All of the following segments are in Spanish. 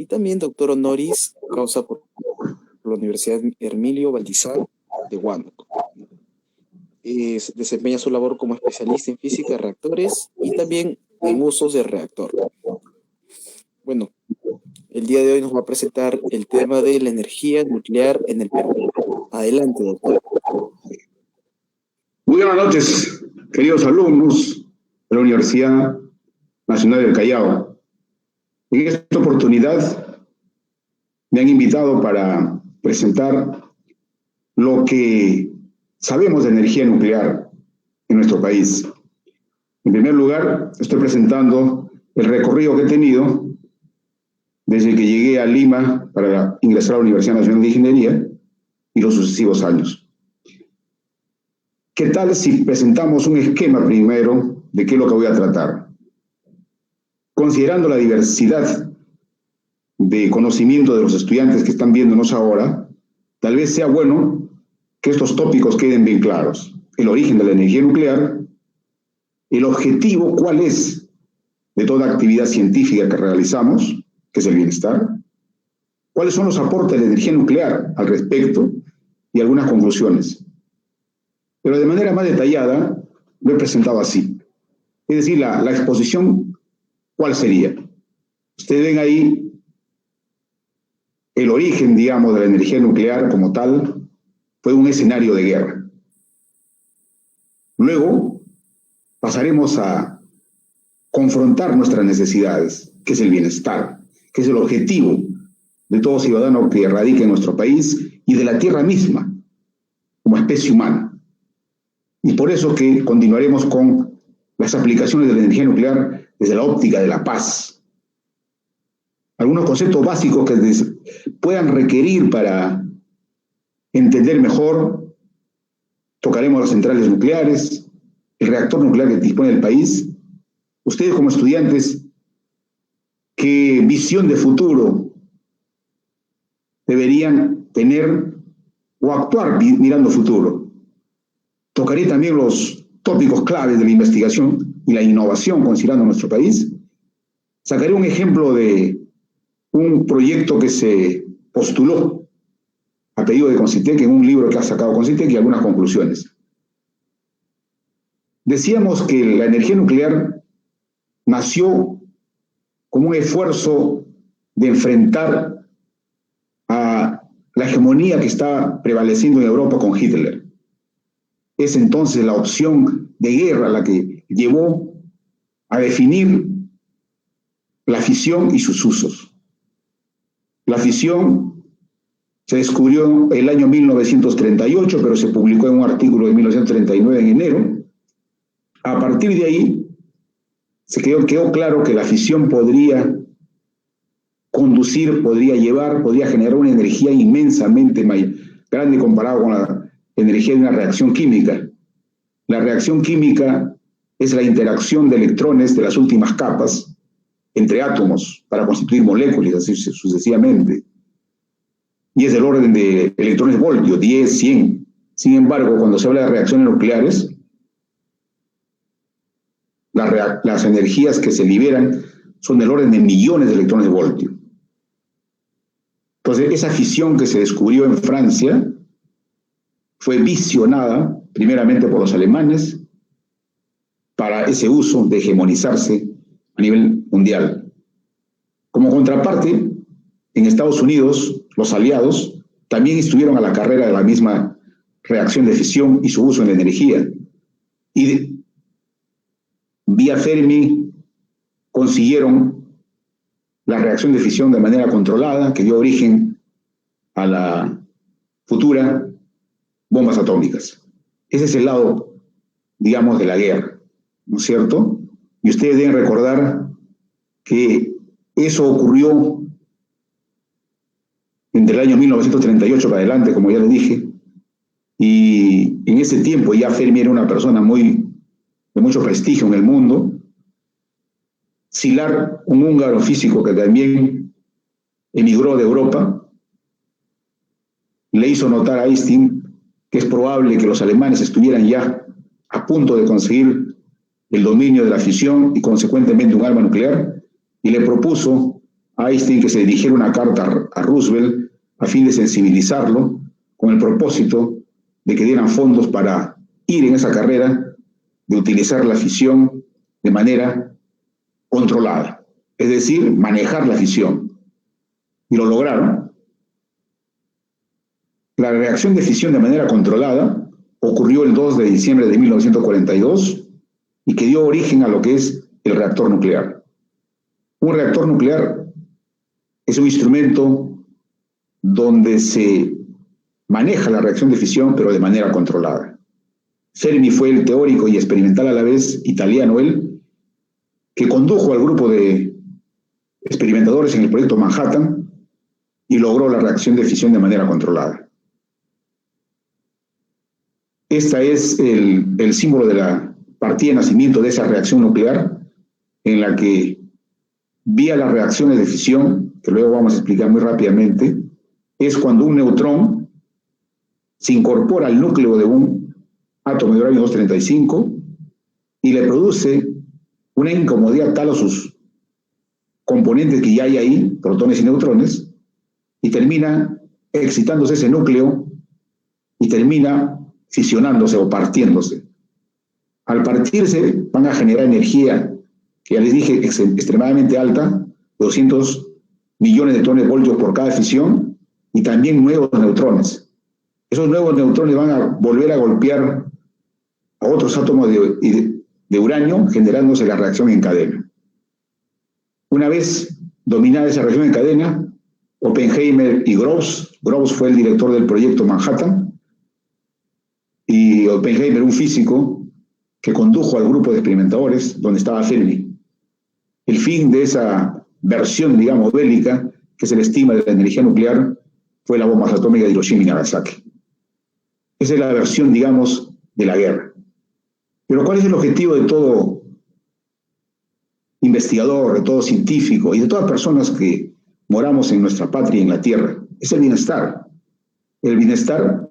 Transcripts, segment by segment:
también doctor honoris causa por la Universidad Hermilio Valdizán de Huánuco. Desempeña su labor como especialista en física de reactores y también en usos de reactor. Bueno, el día de hoy nos va a presentar el tema de la energía nuclear en el Perú. Adelante, doctor. Muy buenas noches, queridos alumnos de la Universidad Nacional del Callao. En esta oportunidad me han invitado para presentar lo que sabemos de energía nuclear en nuestro país. En primer lugar, estoy presentando el recorrido que he tenido desde que llegué a Lima para ingresar a la Universidad Nacional de Ingeniería y los sucesivos años. ¿Qué tal si presentamos un esquema primero de qué es lo que voy a tratar? Considerando la diversidad de conocimiento de los estudiantes que están viéndonos ahora, tal vez sea bueno que estos tópicos queden bien claros. El origen de la energía nuclear, el objetivo, cuál es de toda actividad científica que realizamos, que es el bienestar, cuáles son los aportes de la energía nuclear al respecto y algunas conclusiones. Pero de manera más detallada lo he presentado así. Es decir, la exposición, ¿cuál sería? Ustedes ven ahí el origen, digamos, de la energía nuclear como tal, fue un escenario de guerra. Luego pasaremos a confrontar nuestras necesidades, que es el bienestar, que es el objetivo de todo ciudadano que radica en nuestro país y de la tierra misma, como especie humana. Y por eso que continuaremos con las aplicaciones de la energía nuclear desde la óptica de la paz. Algunos conceptos básicos que puedan requerir para entender mejor. Tocaremos las centrales nucleares, el reactor nuclear que dispone el país. Ustedes como estudiantes, ¿qué visión de futuro deberían tener o actuar mirando futuro? Tocaré también los tópicos claves de la investigación y la innovación considerando nuestro país. Sacaré un ejemplo de un proyecto que se postuló a pedido de Concitec en un libro que ha sacado Concitec y algunas conclusiones. Decíamos que la energía nuclear nació como un esfuerzo de enfrentar a la hegemonía que estaba prevaleciendo en Europa con Hitler. Es entonces la opción de guerra la que llevó a definir la fisión y sus usos. La fisión se descubrió el año 1938, pero se publicó en un artículo de 1939 en enero. A partir de ahí, quedó claro que la fisión podría conducir, podría generar una energía inmensamente grande comparado con la energía de una reacción química. La reacción química es la interacción de electrones de las últimas capas entre átomos para constituir moléculas, así sucesivamente. Y es del orden de electrones voltio, 10, 100. Sin embargo, cuando se habla de reacciones nucleares, las energías que se liberan son del orden de millones de electrones voltio. Entonces, esa fisión que se descubrió en Francia fue visionada primeramente por los alemanes para ese uso de hegemonizarse a nivel mundial. Como contraparte, en Estados Unidos, los aliados también estuvieron a la carrera de la misma reacción de fisión y su uso en la energía. Y vía Fermi consiguieron la reacción de fisión de manera controlada, que dio origen a la futura bombas atómicas. Ese es el lado, digamos, de la guerra, ¿no es cierto? Y ustedes deben recordar que eso ocurrió entre el año 1938 para adelante, como ya les dije, y en ese tiempo ya Fermi era una persona de mucho prestigio en el mundo. Szilard, un húngaro físico que también emigró de Europa, le hizo notar a Einstein que es probable que los alemanes estuvieran ya a punto de conseguir el dominio de la fisión y consecuentemente un arma nuclear, y le propuso Einstein que se dirigiera una carta a Roosevelt a fin de sensibilizarlo con el propósito de que dieran fondos para ir en esa carrera de utilizar la fisión de manera controlada, es decir, manejar la fisión. Y lo lograron. La reacción de fisión de manera controlada ocurrió el 2 de diciembre de 1942 y que dio origen a lo que es el reactor nuclear. Un reactor nuclear es un instrumento donde se maneja la reacción de fisión, pero de manera controlada. Fermi fue el teórico y experimental a la vez, italiano él, que condujo al grupo de experimentadores en el proyecto Manhattan y logró la reacción de fisión de manera controlada. Este es el símbolo de la partida de nacimiento de esa reacción nuclear, en la que, vía las reacciones de fisión, que luego vamos a explicar muy rápidamente, es cuando un neutrón se incorpora al núcleo de un átomo de uranio 235 y le produce una incomodidad tal a sus componentes que ya hay ahí, protones y neutrones, y termina excitándose ese núcleo y termina fisionándose o partiéndose. Al partirse van a generar energía, que ya les dije, extremadamente alta, 200 millones de voltios por cada fisión, y también nuevos neutrones. Esos nuevos neutrones van a volver a golpear a otros átomos de uranio, generándose la reacción en cadena. Una vez dominada esa reacción en cadena, Oppenheimer y Groves fue el director del proyecto Manhattan, y Oppenheimer, un físico que condujo al grupo de experimentadores donde estaba Fermi. El fin de esa versión, digamos, bélica, que es el estigma de la energía nuclear, fue la bomba atómica de Hiroshima y Nagasaki. Esa es la versión, digamos, de la guerra. Pero ¿cuál es el objetivo de todo investigador, de todo científico y de todas personas que moramos en nuestra patria, en la tierra? Es el bienestar. El bienestar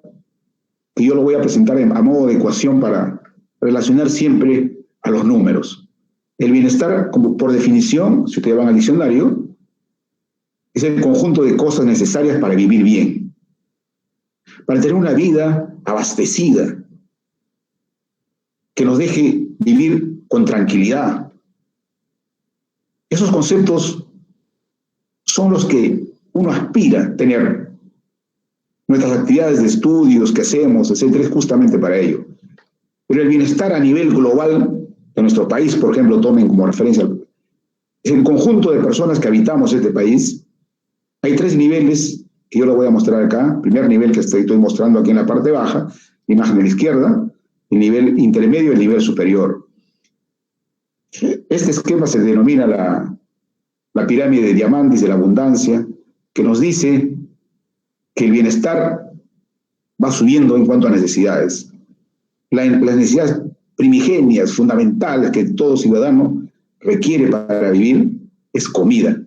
que yo lo voy a presentar a modo de ecuación para relacionar siempre a los números. El bienestar, como por definición, si ustedes van al diccionario, es el conjunto de cosas necesarias para vivir bien, para tener una vida abastecida, que nos deje vivir con tranquilidad. Esos conceptos son los que uno aspira a tener. Nuestras actividades de estudios que hacemos, etcétera, es justamente para ello. Pero el bienestar a nivel global de nuestro país, por ejemplo, tomen como referencia, es el conjunto de personas que habitamos este país. Hay 3 niveles que yo lo voy a mostrar acá. Primer nivel que estoy mostrando aquí en la parte baja, la imagen de la izquierda, el nivel intermedio y el nivel superior. Este esquema se denomina la pirámide de Diamandis de la abundancia, que nos dice que el bienestar va subiendo en cuanto a necesidades. Las necesidades primigenias, fundamentales, que todo ciudadano requiere para vivir, es comida,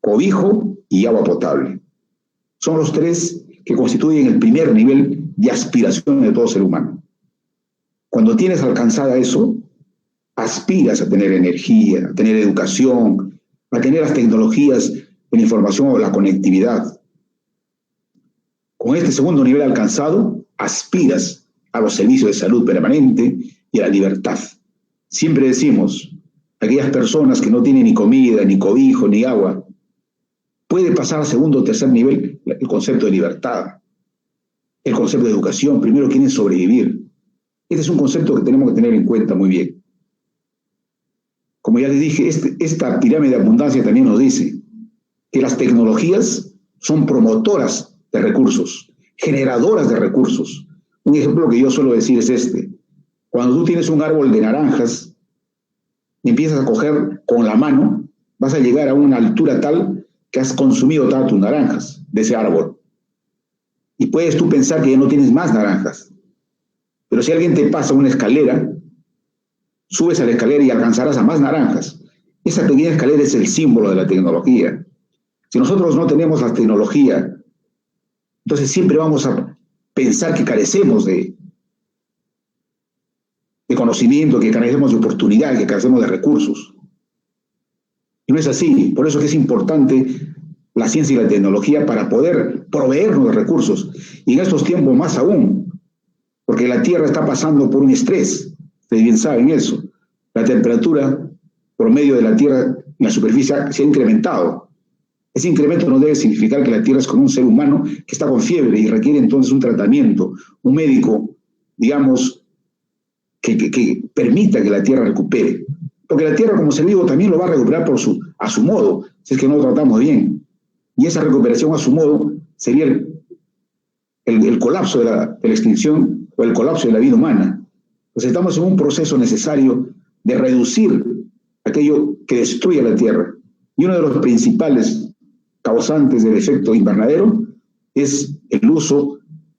cobijo y agua potable. Son los 3 que constituyen el primer nivel de aspiración de todo ser humano. Cuando tienes alcanzada eso, aspiras a tener energía, a tener educación, a tener las tecnologías de la información o la conectividad. Con este segundo nivel alcanzado, aspiras a los servicios de salud permanente y a la libertad. Siempre decimos, aquellas personas que no tienen ni comida, ni cobijo, ni agua, puede pasar al segundo o tercer nivel el concepto de libertad, el concepto de educación. Primero quieren sobrevivir. Este es un concepto que tenemos que tener en cuenta muy bien. Como ya les dije, esta pirámide de abundancia también nos dice que las tecnologías son promotoras de recursos, generadoras de recursos. Un ejemplo que yo suelo decir es este. Cuando tú tienes un árbol de naranjas y empiezas a coger con la mano, vas a llegar a una altura tal que has consumido todas tus naranjas de ese árbol. Y puedes tú pensar que ya no tienes más naranjas. Pero si alguien te pasa una escalera, subes a la escalera y alcanzarás a más naranjas. Esa pequeña escalera es el símbolo de la tecnología. Si nosotros no tenemos la tecnología, entonces siempre vamos a pensar que carecemos de conocimiento, que carecemos de oportunidad, que carecemos de recursos. Y no es así. Por eso que es importante la ciencia y la tecnología para poder proveernos de recursos. Y en estos tiempos más aún, porque la Tierra está pasando por un estrés. Ustedes bien saben eso. La temperatura promedio de la Tierra en la superficie se ha incrementado. Ese incremento no debe significar que la Tierra es como un ser humano que está con fiebre y requiere entonces un tratamiento, un médico, digamos, que permita que la Tierra recupere. Porque la Tierra como ser vivo también lo va a recuperar a su modo, si es que no lo tratamos bien. Y esa recuperación a su modo sería el colapso de la extinción o el colapso de la vida humana. Entonces estamos en un proceso necesario de reducir aquello que destruye la Tierra. Y uno de los principales causantes del efecto invernadero es el uso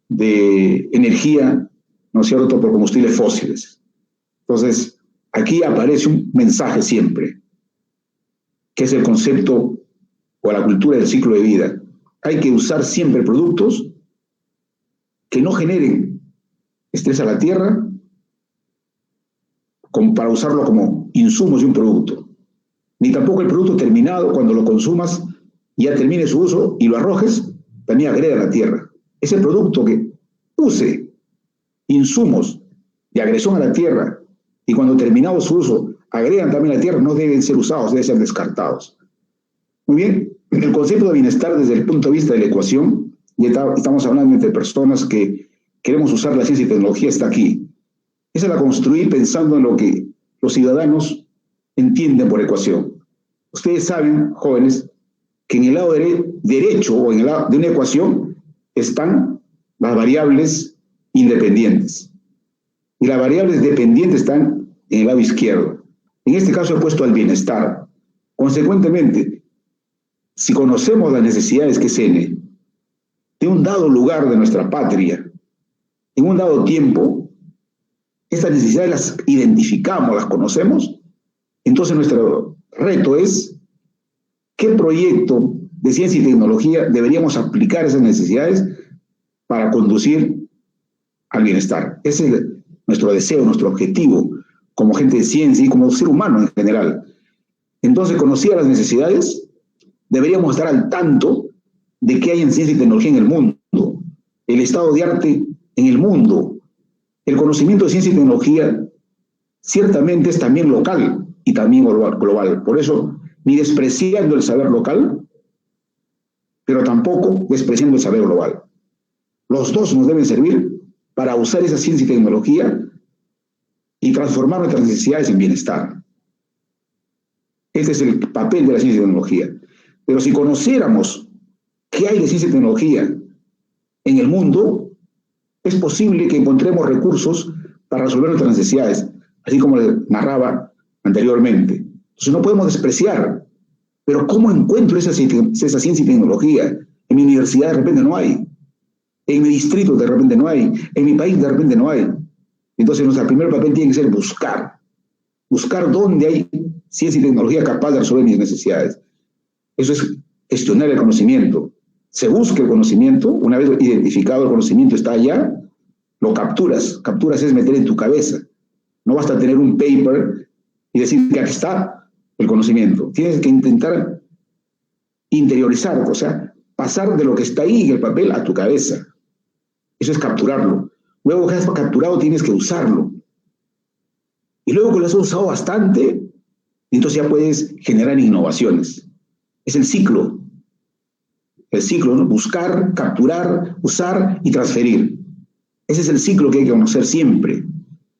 de energía, ¿no es cierto?, por combustibles fósiles. Entonces, aquí aparece un mensaje siempre, que es el concepto o la cultura del ciclo de vida. Hay que usar siempre productos que no generen estrés a la tierra para usarlo como insumos de un producto. Ni tampoco el producto terminado, cuando lo consumas, ya termine su uso y lo arrojes, también agrega a la tierra. Ese producto que use insumos de agresión a la tierra y cuando terminado su uso agregan también a la tierra, no deben ser usados, deben ser descartados. Muy bien, el concepto de bienestar desde el punto de vista de la ecuación, y estamos hablando entre personas que queremos usar la ciencia y tecnología, está aquí. Esa la construí pensando en lo que los ciudadanos entienden por ecuación. Ustedes saben, jóvenes, que en el lado derecho o en el lado de una ecuación están las variables independientes. Y las variables dependientes están en el lado izquierdo. En este caso he puesto al bienestar. Consecuentemente, si conocemos las necesidades que es N, de un dado lugar de nuestra patria, en un dado tiempo, estas necesidades las identificamos, las conocemos, entonces nuestro reto es qué proyecto de ciencia y tecnología deberíamos aplicar esas necesidades para conducir al bienestar. Ese es nuestro deseo, nuestro objetivo como gente de ciencia y como ser humano en general. Entonces, conocidas las necesidades, deberíamos estar al tanto de qué hay en ciencia y tecnología en el mundo, el estado de arte en el mundo. El conocimiento de ciencia y tecnología ciertamente es también local y también global. Por eso, ni despreciando el saber local, pero tampoco despreciando el saber global. Los dos nos deben servir para usar esa ciencia y tecnología y transformar nuestras necesidades en bienestar. Este es el papel de la ciencia y tecnología. Pero si conociéramos qué hay de ciencia y tecnología en el mundo, es posible que encontremos recursos para resolver nuestras necesidades, así como les narraba anteriormente. Entonces no podemos despreciar, pero ¿cómo encuentro esa ciencia y tecnología? En mi universidad de repente no hay, en mi distrito de repente no hay, en mi país de repente no hay. Entonces nuestro primer papel tiene que ser buscar dónde hay ciencia y tecnología capaz de resolver mis necesidades. Eso es gestionar el conocimiento. Se busca el conocimiento, una vez identificado el conocimiento está allá, lo capturas. Capturas es meter en tu cabeza. No basta tener un paper y decir que aquí está el conocimiento. Tienes que intentar interiorizar, o sea, pasar de lo que está ahí en el papel a tu cabeza. Eso es capturarlo. Luego que has capturado tienes que usarlo. Y luego que lo has usado bastante, entonces ya puedes generar innovaciones. Es el ciclo. El ciclo, ¿no? Buscar, capturar, usar y transferir. Ese es el ciclo que hay que conocer siempre.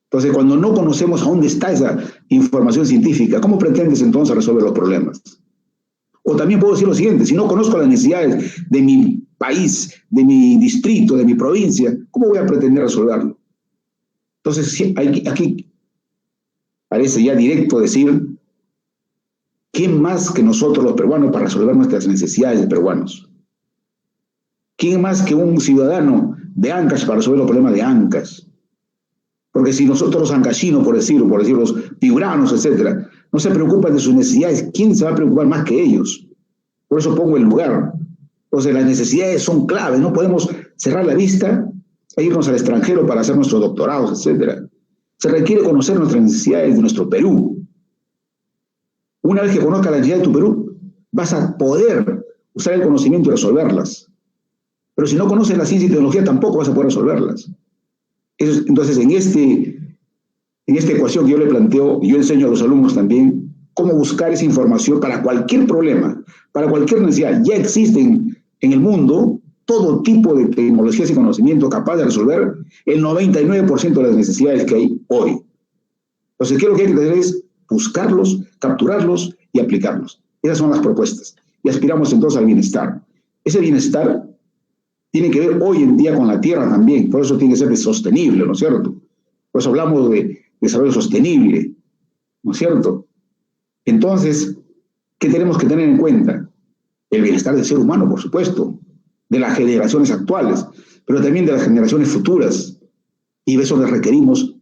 Entonces, cuando no conocemos a dónde está esa información científica, ¿cómo pretendes entonces resolver los problemas? O también puedo decir lo siguiente, si no conozco las necesidades de mi país, de mi distrito, de mi provincia, ¿cómo voy a pretender resolverlo? Entonces, aquí parece ya directo decir, ¿quién más que nosotros los peruanos para resolver nuestras necesidades de peruanos? ¿Quién más que un ciudadano de Ancash para resolver los problemas de Ancash? Porque si nosotros los ancachinos, por decir los piuranos, etcétera, no se preocupan de sus necesidades, ¿quién se va a preocupar más que ellos? Por eso pongo el lugar. Entonces las necesidades son claves, no podemos cerrar la vista e irnos al extranjero para hacer nuestros doctorados, etcétera. Se requiere conocer nuestras necesidades de nuestro Perú. Una vez que conozcas la necesidad de tu Perú, vas a poder usar el conocimiento y resolverlas. Pero si no conoces la ciencia y tecnología, tampoco vas a poder resolverlas. Entonces, en esta ecuación que yo le planteo, yo enseño a los alumnos también cómo buscar esa información para cualquier problema, para cualquier necesidad. Ya existen en el mundo todo tipo de tecnologías y conocimiento capaz de resolver el 99% de las necesidades que hay hoy. Entonces, ¿qué es lo que hay que hacer? Es buscarlos, capturarlos y aplicarlos. Esas son las propuestas. Y aspiramos entonces al bienestar. Ese bienestar tiene que ver hoy en día con la tierra también, por eso tiene que ser sostenible, ¿no es cierto? Por eso hablamos de desarrollo sostenible, ¿no es cierto? Entonces, ¿qué tenemos que tener en cuenta? El bienestar del ser humano, por supuesto, de las generaciones actuales, pero también de las generaciones futuras. Y eso le requerimos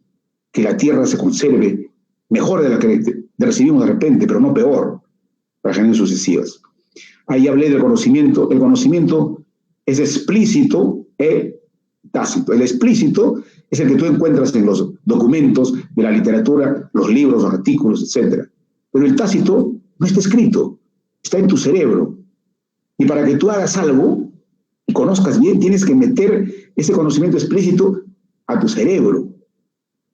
que la tierra se conserve mejor de la que recibimos de repente, pero no peor, para generaciones sucesivas. Ahí hablé del conocimiento. El conocimiento es explícito e tácito. El explícito es el que tú encuentras en los documentos de la literatura, los libros, los artículos, etc. Pero el tácito no está escrito, está en tu cerebro. Y para que tú hagas algo y conozcas bien, tienes que meter ese conocimiento explícito a tu cerebro,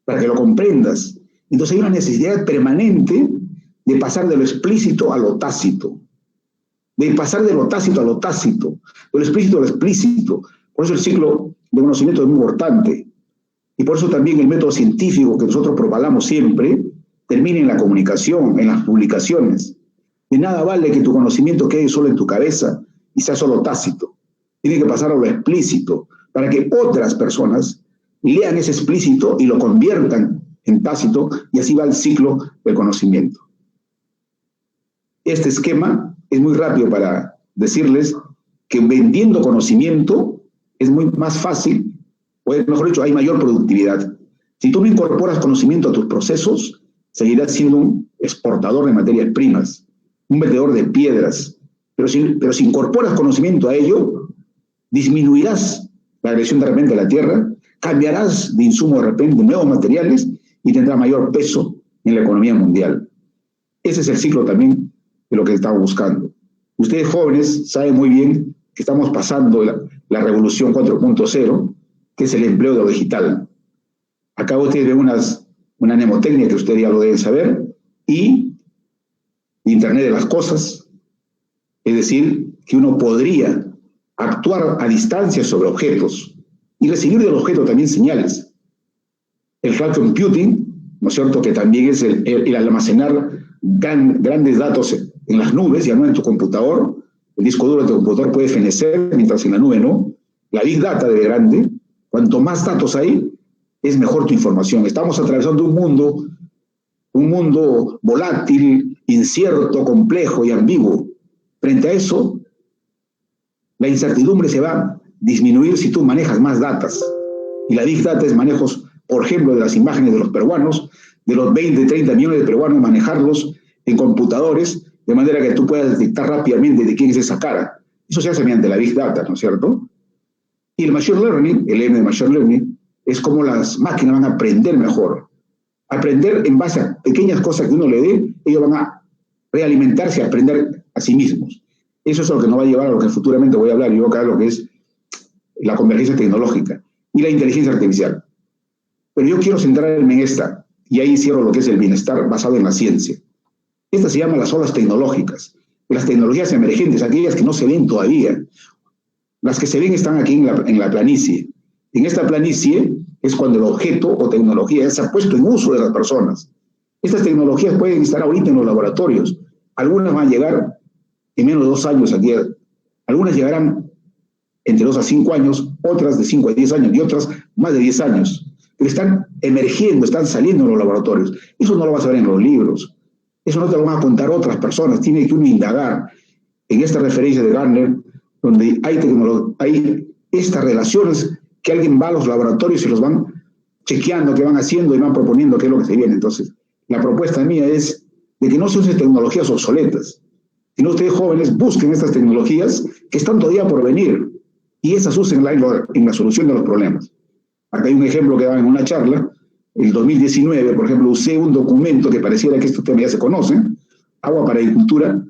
para que lo comprendas. Entonces hay una necesidad permanente de pasar de lo explícito a lo tácito. De pasar de lo tácito a lo tácito, de lo explícito a lo explícito. Por eso el ciclo de conocimiento es muy importante. Y por eso también el método científico que nosotros propalamos siempre termina en la comunicación, en las publicaciones. De nada vale que tu conocimiento quede solo en tu cabeza y sea solo tácito. Tiene que pasar a lo explícito para que otras personas lean ese explícito y lo conviertan en tácito, y así va el ciclo del conocimiento. Este esquema es muy rápido para decirles que vendiendo conocimiento es muy más fácil, o mejor dicho, hay mayor productividad. Si tú no incorporas conocimiento a tus procesos, seguirás siendo un exportador de materias primas, un vendedor de piedras. Pero si incorporas conocimiento a ello, disminuirás la agresión de repente a la tierra, cambiarás de insumo de repente nuevos materiales y tendrás mayor peso en la economía mundial. Ese es el ciclo también de lo que estamos buscando. Ustedes jóvenes saben muy bien que estamos pasando la revolución 4.0, que es el empleo de lo digital. Acá ustedes ven una mnemotecnia que ustedes ya lo deben saber, y Internet de las cosas, es decir, que uno podría actuar a distancia sobre objetos y recibir del objeto también señales. El cloud computing, ¿no es cierto?, que también es el almacenar grandes datos en las nubes, ya no en tu computador. El disco duro de tu computador puede fenecer, mientras en la nube no. La Big Data de grande, cuanto más datos hay, es mejor tu información. Estamos atravesando un mundo volátil, incierto, complejo y ambiguo. Frente a eso, la incertidumbre se va a disminuir si tú manejas más datos. Y la Big Data es manejos, por ejemplo, de las imágenes de los peruanos, de los 20, 30 millones de peruanos, manejarlos en computadores, de manera que tú puedas detectar rápidamente de quién es esa cara. Eso se hace mediante la Big Data, ¿no es cierto? Y el Machine Learning, el M de Machine Learning, es como las máquinas van a aprender mejor. Aprender en base a pequeñas cosas que uno le dé, ellos van a realimentarse y aprender a sí mismos. Eso es lo que nos va a llevar a lo que futuramente voy a hablar yo acá, lo que es la convergencia tecnológica y la inteligencia artificial. Pero yo quiero centrarme en esta, y ahí cierro lo que es el bienestar basado en la ciencia. Esta se llama las olas tecnológicas, las tecnologías emergentes, aquellas que no se ven todavía. Las que se ven están aquí en la planicie. En esta planicie es cuando el objeto o tecnología se ha puesto en uso de las personas. Estas tecnologías pueden estar ahorita en los laboratorios. Algunas van a llegar en menos de 2 años aquí. Algunas llegarán entre 2 a 5 años, otras de 5 a 10 años y otras más de 10 años. Pero están emergiendo, están saliendo en los laboratorios. Eso no lo vas a ver en los libros. Eso no te lo van a contar otras personas. Tiene que uno indagar en esta referencia de Gartner, donde hay estas relaciones que alguien va a los laboratorios y los van chequeando qué van haciendo y van proponiendo qué es lo que se viene. Entonces, la propuesta mía es de que no se usen tecnologías obsoletas, sino ustedes jóvenes busquen estas tecnologías que están todavía por venir y esas usen en la solución de los problemas. Acá hay un ejemplo que daba en una charla. En el 2019, por ejemplo, usé un documento que pareciera que estos temas ya se conocen, agua para agricultura.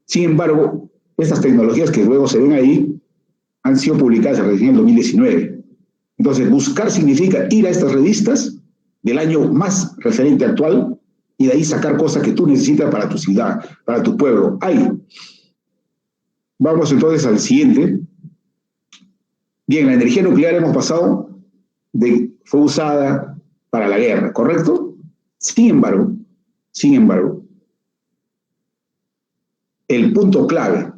Sin embargo, estas tecnologías que luego se ven ahí han sido publicadas recién en el 2019. Entonces, buscar significa ir a estas revistas del año más referente actual y de ahí sacar cosas que tú necesitas para tu ciudad, para tu pueblo. Hay. Vamos entonces al siguiente. Bien, la energía nuclear hemos pasado fue usada para la guerra, ¿correcto? Sin embargo, el punto clave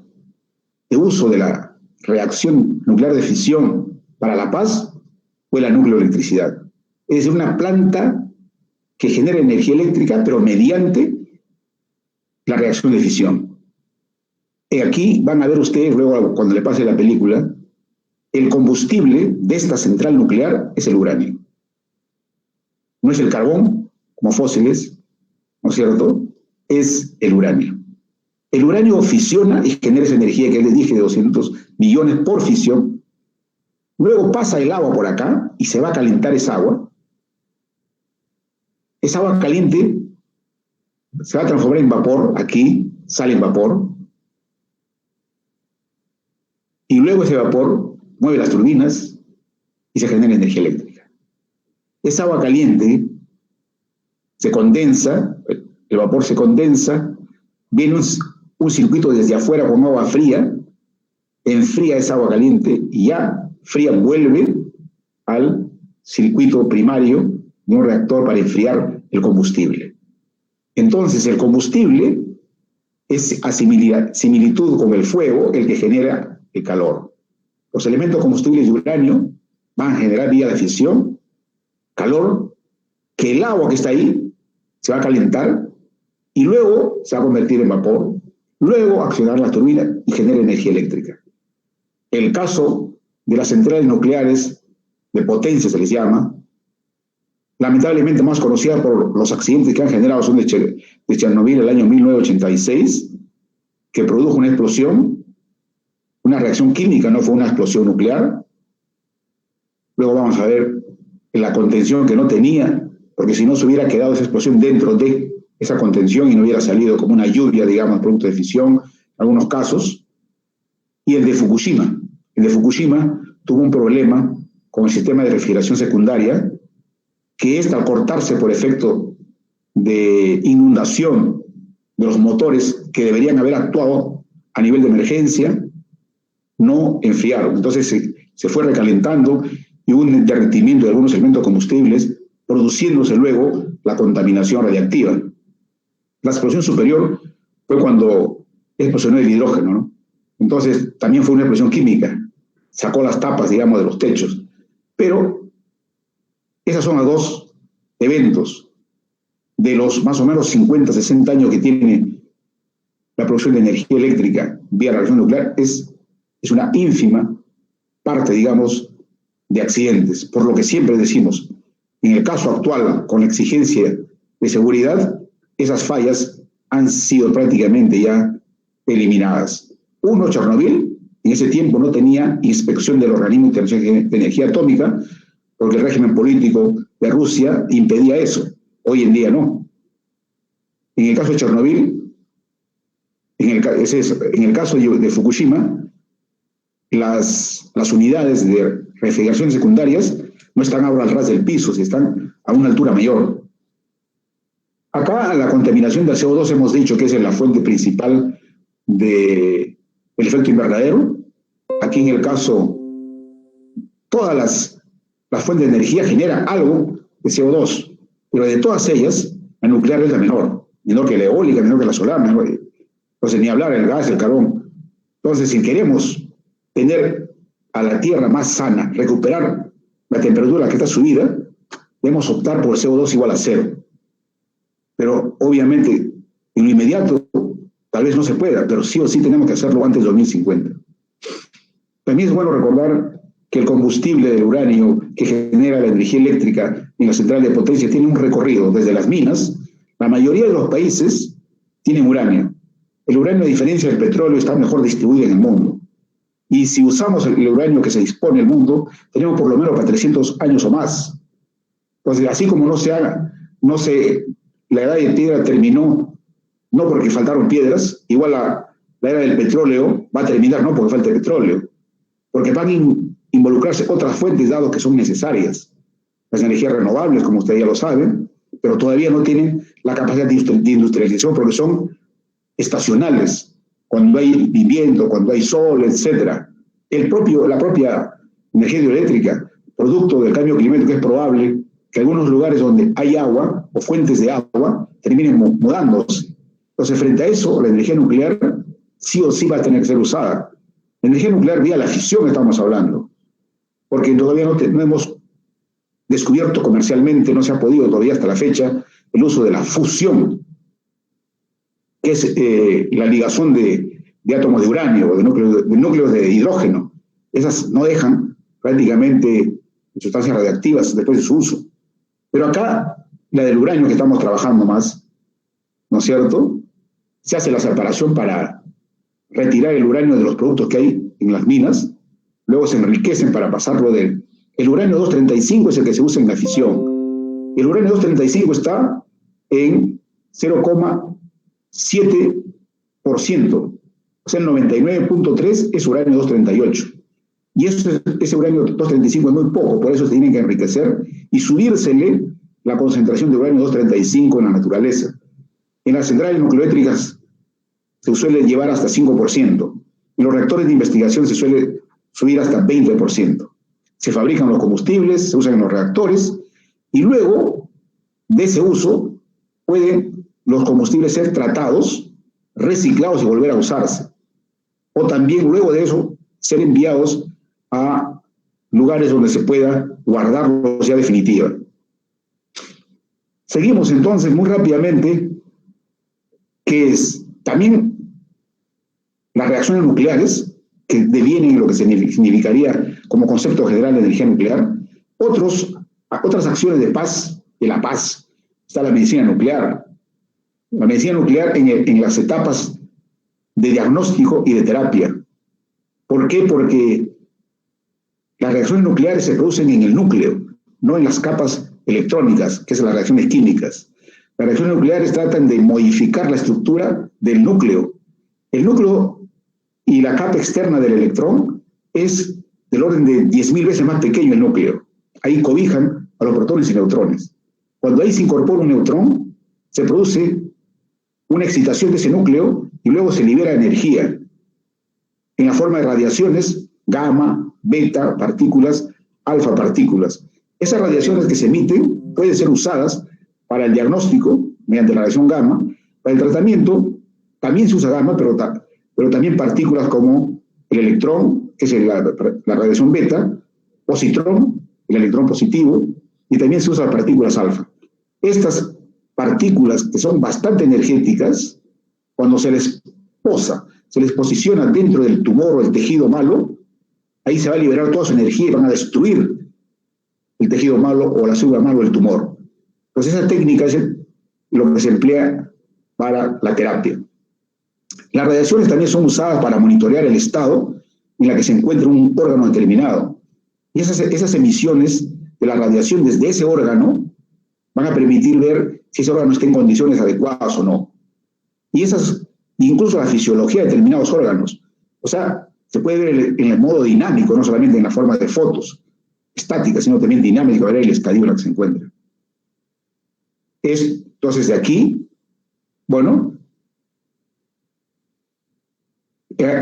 de uso de la reacción nuclear de fisión para la paz fue la nucleoelectricidad. Es decir, una planta que genera energía eléctrica, pero mediante la reacción de fisión. Y aquí van a ver ustedes, luego cuando le pase la película, el combustible de esta central nuclear es el uranio. No es el carbón, como fósiles, ¿no es cierto? Es el uranio. El uranio fisiona y genera esa energía que les dije de 200 millones por fisión. Luego pasa el agua por acá y se va a calentar esa agua. Esa agua caliente se va a transformar en vapor, aquí sale en vapor. Y luego ese vapor mueve las turbinas y se genera energía eléctrica. Esa agua caliente se condensa, el vapor se condensa, viene un circuito desde afuera con agua fría, enfría esa agua caliente y ya fría vuelve al circuito primario de un reactor para enfriar el combustible. Entonces el combustible es a similitud con el fuego el que genera el calor. Los elementos combustibles de uranio van a generar vía de fisión calor, que el agua que está ahí se va a calentar y luego se va a convertir en vapor, luego accionar la turbina y genera energía eléctrica. El caso de las centrales nucleares de potencia se les llama, lamentablemente más conocida por los accidentes que han generado son de Chernobyl en el año 1986, que produjo una explosión, una reacción química, no fue una explosión nuclear. Luego vamos a ver la contención que no tenía, porque si no se hubiera quedado esa explosión dentro de esa contención y no hubiera salido como una lluvia, digamos, producto de fisión, en algunos casos. Y el de Fukushima. El de Fukushima tuvo un problema con el sistema de refrigeración secundaria, que al cortarse por efecto de inundación de los motores que deberían haber actuado a nivel de emergencia, no enfriaron. Entonces se fue recalentando y hubo un derretimiento de algunos elementos combustibles, produciéndose luego la contaminación radiactiva. La explosión superior fue cuando explosionó el hidrógeno, ¿no? Entonces también fue una explosión química, sacó las tapas, digamos, de los techos. Pero esos son los dos eventos de los más o menos 50, 60 años que tiene la producción de energía eléctrica vía reacción nuclear, es una ínfima parte, digamos, de accidentes. Por lo que siempre decimos, en el caso actual, con la exigencia de seguridad, esas fallas han sido prácticamente ya eliminadas. Uno, Chernobyl, en ese tiempo no tenía inspección del Organismo Internacional de Energía Atómica, porque el régimen político de Rusia impedía eso. Hoy en día no. En el caso de Chernobyl, en el caso de Fukushima, las unidades de refrigeración secundarias no están ahora al ras del piso, están a una altura mayor. Acá la contaminación del CO2 hemos dicho que es la fuente principal del efecto invernadero. Aquí en el caso, todas las fuentes de energía generan algo de CO2, pero de todas ellas, la nuclear es la menor que la eólica, menor que la solar, menor. Entonces, ni hablar del gas, el carbón. Entonces, si queremos tener a la Tierra más sana, recuperar la temperatura que está subida, debemos optar por el CO2 igual a cero. Pero, obviamente, en lo inmediato, tal vez no se pueda, pero sí o sí tenemos que hacerlo antes de 2050. También es bueno recordar que el combustible del uranio que genera la energía eléctrica en la central de potencia tiene un recorrido desde las minas. La mayoría de los países tienen uranio. El uranio, a diferencia del petróleo, está mejor distribuido en el mundo. Y si usamos el uranio que se dispone en el mundo, tenemos por lo menos para 300 años o más. Entonces, así como la edad de piedra terminó no porque faltaron piedras, igual la era del petróleo va a terminar no porque falte petróleo, porque van a involucrarse otras fuentes dado que son necesarias. Las energías renovables, como ustedes ya lo saben, pero todavía no tienen la capacidad de industrialización porque son estacionales, cuando hay vivienda, cuando hay sol, etc. La propia energía hidroeléctrica, producto del cambio climático, es probable que algunos lugares donde hay agua o fuentes de agua terminen mudándose. Entonces, frente a eso, la energía nuclear sí o sí va a tener que ser usada. La energía nuclear vía la fisión estamos hablando, porque todavía no hemos descubierto comercialmente, no se ha podido todavía hasta la fecha, el uso de la fusión, que es la ligación de átomos de uranio o de núcleos de hidrógeno. Esas no dejan prácticamente sustancias radiactivas después de su uso. Pero acá, la del uranio que estamos trabajando más, ¿no es cierto? Se hace la separación para retirar el uranio de los productos que hay en las minas, luego se enriquecen para pasarlo del... El uranio 235 es el que se usa en la fisión. El uranio 235 está en 0,7%, o sea, el 99.3 es uranio 238. Y ese uranio 235 es muy poco, por eso se tiene que enriquecer y subírsele la concentración de uranio 235 en la naturaleza. En las centrales nucleoeléctricas se suele llevar hasta 5%. En los reactores de investigación se suele subir hasta 20%. Se fabrican los combustibles, se usan en los reactores, y luego de ese uso pueden los combustibles ser tratados, reciclados y volver a usarse. O también luego de eso ser enviados a lugares donde se pueda guardarlos ya definitiva. Seguimos entonces muy rápidamente, que es también las reacciones nucleares, que devienen en lo que significaría como concepto general de energía nuclear, otras acciones de paz, de la paz. Está la medicina nuclear. La medicina nuclear en las etapas de diagnóstico y de terapia. ¿Por qué? Porque las reacciones nucleares se producen en el núcleo, no en las capas electrónicas, que son las reacciones químicas. Las reacciones nucleares tratan de modificar la estructura del núcleo. El núcleo y la capa externa del electrón es del orden de 10.000 veces más pequeño el núcleo. Ahí cobijan a los protones y neutrones. Cuando ahí se incorpora un neutrón, se produce una excitación de ese núcleo y luego se libera energía en la forma de radiaciones, gamma, beta, partículas, alfa partículas. Esas radiaciones que se emiten pueden ser usadas para el diagnóstico mediante la radiación gamma. Para el tratamiento también se usa gamma, pero también partículas como el electrón, que es la radiación beta, positrón, el electrón positivo, y también se usan partículas alfa. Estas partículas, que son bastante energéticas, cuando se les posiciona dentro del tumor o el tejido malo, ahí se va a liberar toda su energía y van a destruir el tejido malo o la célula malo del tumor. Pues esa técnica es lo que se emplea para la terapia. Las radiaciones también son usadas para monitorear el estado en el que se encuentra un órgano determinado. Y esas emisiones de la radiación desde ese órgano van a permitir ver si ese órgano está en condiciones adecuadas o no. Y incluso la fisiología de determinados órganos. O sea, se puede ver en el modo dinámico, no solamente en la forma de fotos estáticas, sino también dinámica, ver el estadio en el que se encuentra. Entonces, de aquí, bueno,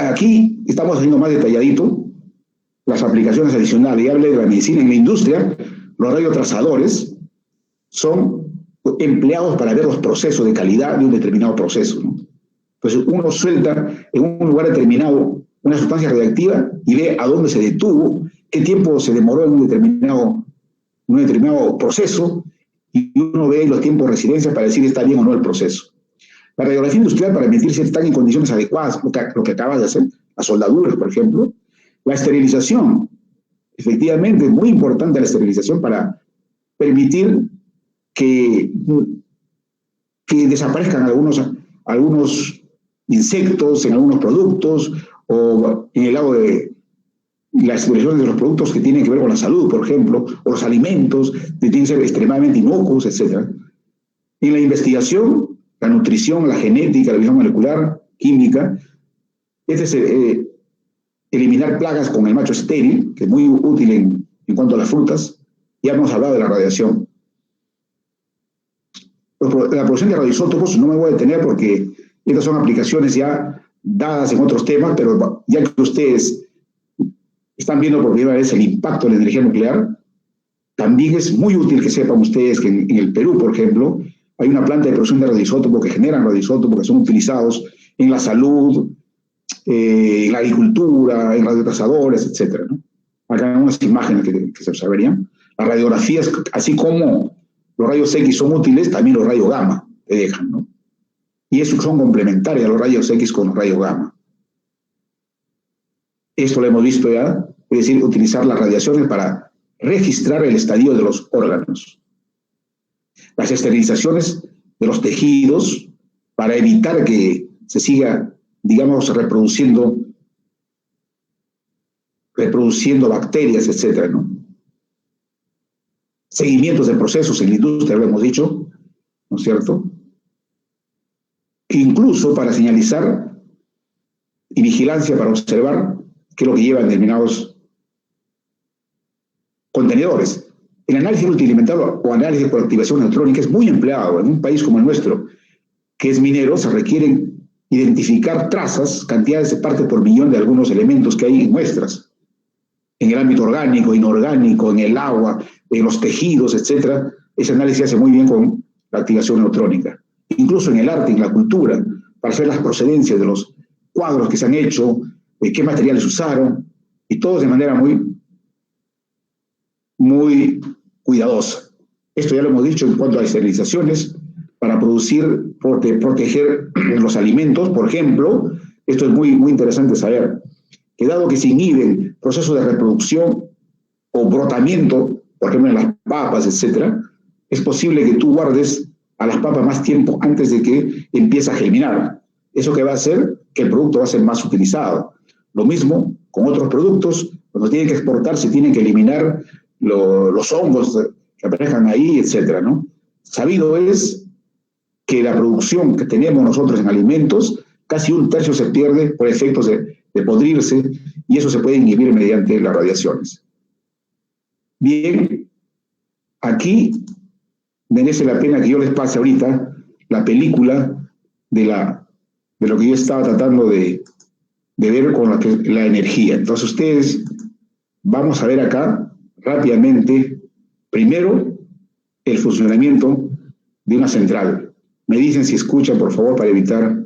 aquí estamos haciendo más detalladito las aplicaciones adicionales. Ya hablé de la medicina. En la industria, los radiotrazadores son empleados para ver los procesos de calidad de un determinado proceso, ¿no? Entonces, uno suelta en un lugar determinado una sustancia radiactiva y ve a dónde se detuvo, qué tiempo se demoró en un determinado proceso, y uno ve los tiempos de residencia para decir si está bien o no el proceso. La radiografía industrial, para medir si están en condiciones adecuadas, lo que acabas de hacer, las soldaduras, por ejemplo. La esterilización, efectivamente, es muy importante la esterilización para permitir que desaparezcan algunos insectos en algunos productos, o en el lado de la esterilización de los productos que tienen que ver con la salud, por ejemplo, o los alimentos que tienen que ser extremadamente inocuos, etc. En la investigación, la nutrición, la genética, la biología molecular, química. Este es eliminar plagas con el macho estéril, que es muy útil en cuanto a las frutas. Ya hemos hablado de la radiación. La producción de radioisótopos no me voy a detener porque estas son aplicaciones ya dadas en otros temas, pero ya que ustedes están viendo por primera vez el impacto de la energía nuclear, también es muy útil que sepan ustedes que en el Perú, por ejemplo, hay una planta de producción de radioisótopos que generan radioisótopos que son utilizados en la salud, en la agricultura, en radiotrazadores, etc., ¿no? Acá hay unas imágenes que se observarían. Las radiografías, así como los rayos X son útiles, también los rayos gamma te dejan, ¿no? Y eso son complementarios los rayos X con los rayos gamma. Esto lo hemos visto ya, es decir, utilizar las radiaciones para registrar el estadio de los órganos. Las esterilizaciones de los tejidos para evitar que se siga, digamos, reproduciendo bacterias, etcétera, ¿no? Seguimientos de procesos en la industria, lo hemos dicho, ¿no es cierto? Incluso para señalizar y vigilancia para observar qué es lo que llevan determinados contenedores. El análisis multielemental o análisis por activación neutrónica es muy empleado en un país como el nuestro, que es minero. Se requieren identificar trazas, cantidades de partes por millón de algunos elementos que hay en muestras, en el ámbito orgánico, inorgánico, en el agua, en los tejidos, etc. Ese análisis se hace muy bien con la activación neutrónica. Incluso en el arte, en la cultura, para hacer las procedencias de los cuadros que se han hecho, de qué materiales usaron, y todo de manera muy cuidadosa. Esto ya lo hemos dicho en cuanto a esterilizaciones, para proteger los alimentos, por ejemplo. Esto es muy interesante saber, que dado que se inhiben procesos de reproducción o brotamiento, por ejemplo en las papas, etc., es posible que tú guardes a las papas más tiempo antes de que empiece a germinar. Eso que va a hacer que el producto va a ser más utilizado. Lo mismo con otros productos, cuando tienen que exportar se tienen que eliminar los hongos que aparezcan ahí, etcétera, ¿no? Sabido es que la producción que tenemos nosotros en alimentos, casi un tercio se pierde por efectos de podrirse, y eso se puede inhibir mediante las radiaciones. Bien, aquí merece la pena que yo les pase ahorita la película de lo que yo estaba tratando de ver con la energía. Entonces ustedes, vamos a ver acá rápidamente, primero, el funcionamiento de una central. Me dicen si escuchan, por favor, para evitar.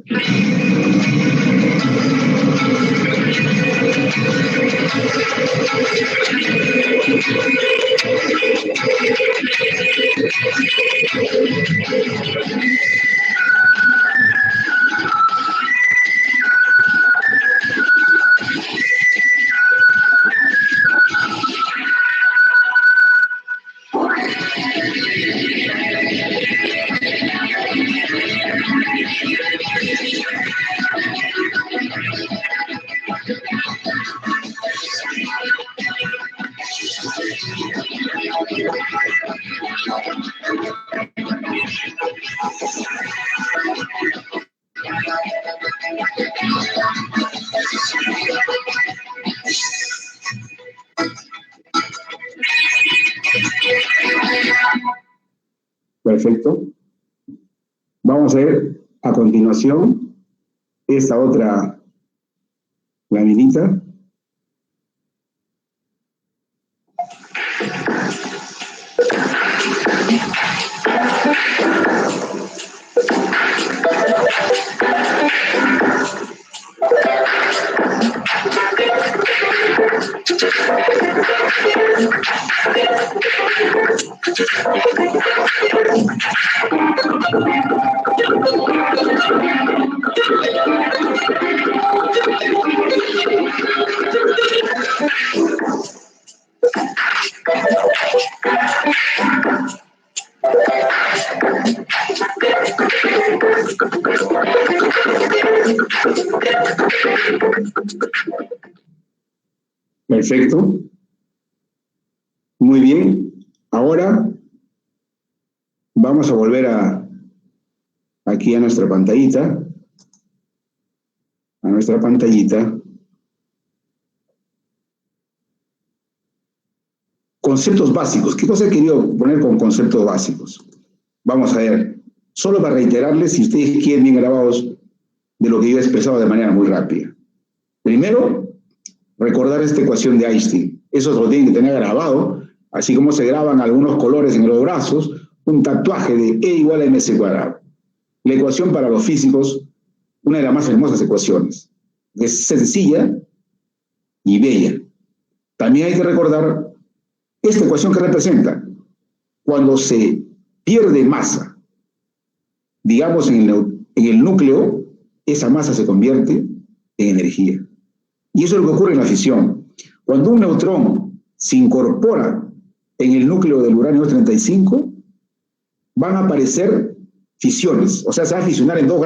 Perfecto. Vamos a ver a continuación esta otra laminita. Perfecto. Muy bien. Ahora vamos a volver a aquí a nuestra pantallita. Conceptos básicos. ¿Qué cosa he querido poner con conceptos básicos? Vamos a ver. Solo para reiterarles, si ustedes quieren bien grabados, de lo que yo he expresado de manera muy rápida. Primero, recordar esta ecuación de Einstein. Eso lo tienen que tener grabado, así como se graban algunos colores en los brazos, un tatuaje de E igual a mc cuadrado. La ecuación para los físicos, una de las más hermosas ecuaciones. Es sencilla y bella. También hay que recordar esta ecuación que representa cuando se pierde masa, digamos en el núcleo, esa masa se convierte en energía. Y eso es lo que ocurre en la fisión. Cuando un neutrón se incorpora en el núcleo del uranio 235, van a aparecer fisiones. O sea, se va a fisionar en dos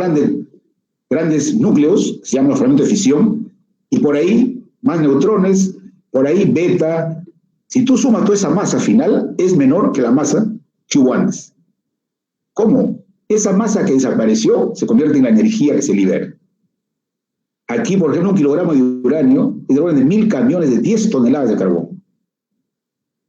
grandes núcleos, se llaman los fragmentos de fisión, y por ahí más neutrones, por ahí beta. Si tú sumas toda esa masa final, es menor que la masa que hubo antes. ¿Cómo? Esa masa que desapareció se convierte en la energía que se libera. Aquí, por ejemplo, un kilogramo de uranio es de orden de 1000 camiones de 10 toneladas de carbón.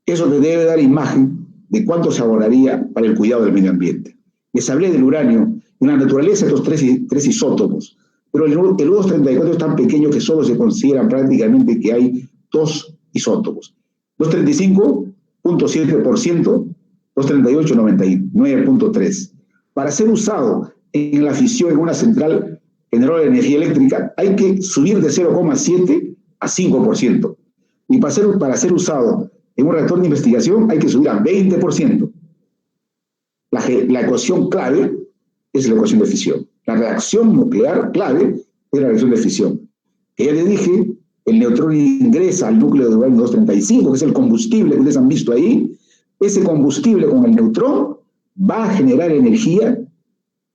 Eso te debe dar imagen de cuánto se abonaría para el cuidado del medio ambiente. Les hablé del uranio, en la naturaleza estos tres isótopos, pero el U-234 es tan pequeño que solo se consideran prácticamente que hay 2 isótopos. 235.7%, 238, 99.3%. Para ser usado en la fisión en una central generadora de energía eléctrica, hay que subir de 0,7 a 5%. Y para ser usado en un reactor de investigación, hay que subir a 20%. La ecuación clave es la ecuación de fisión. La reacción nuclear clave es la reacción de fisión. Que ya les dije, el neutrón ingresa al núcleo de uranio 235, que es el combustible que ustedes han visto ahí. Ese combustible con el neutrón va a generar energía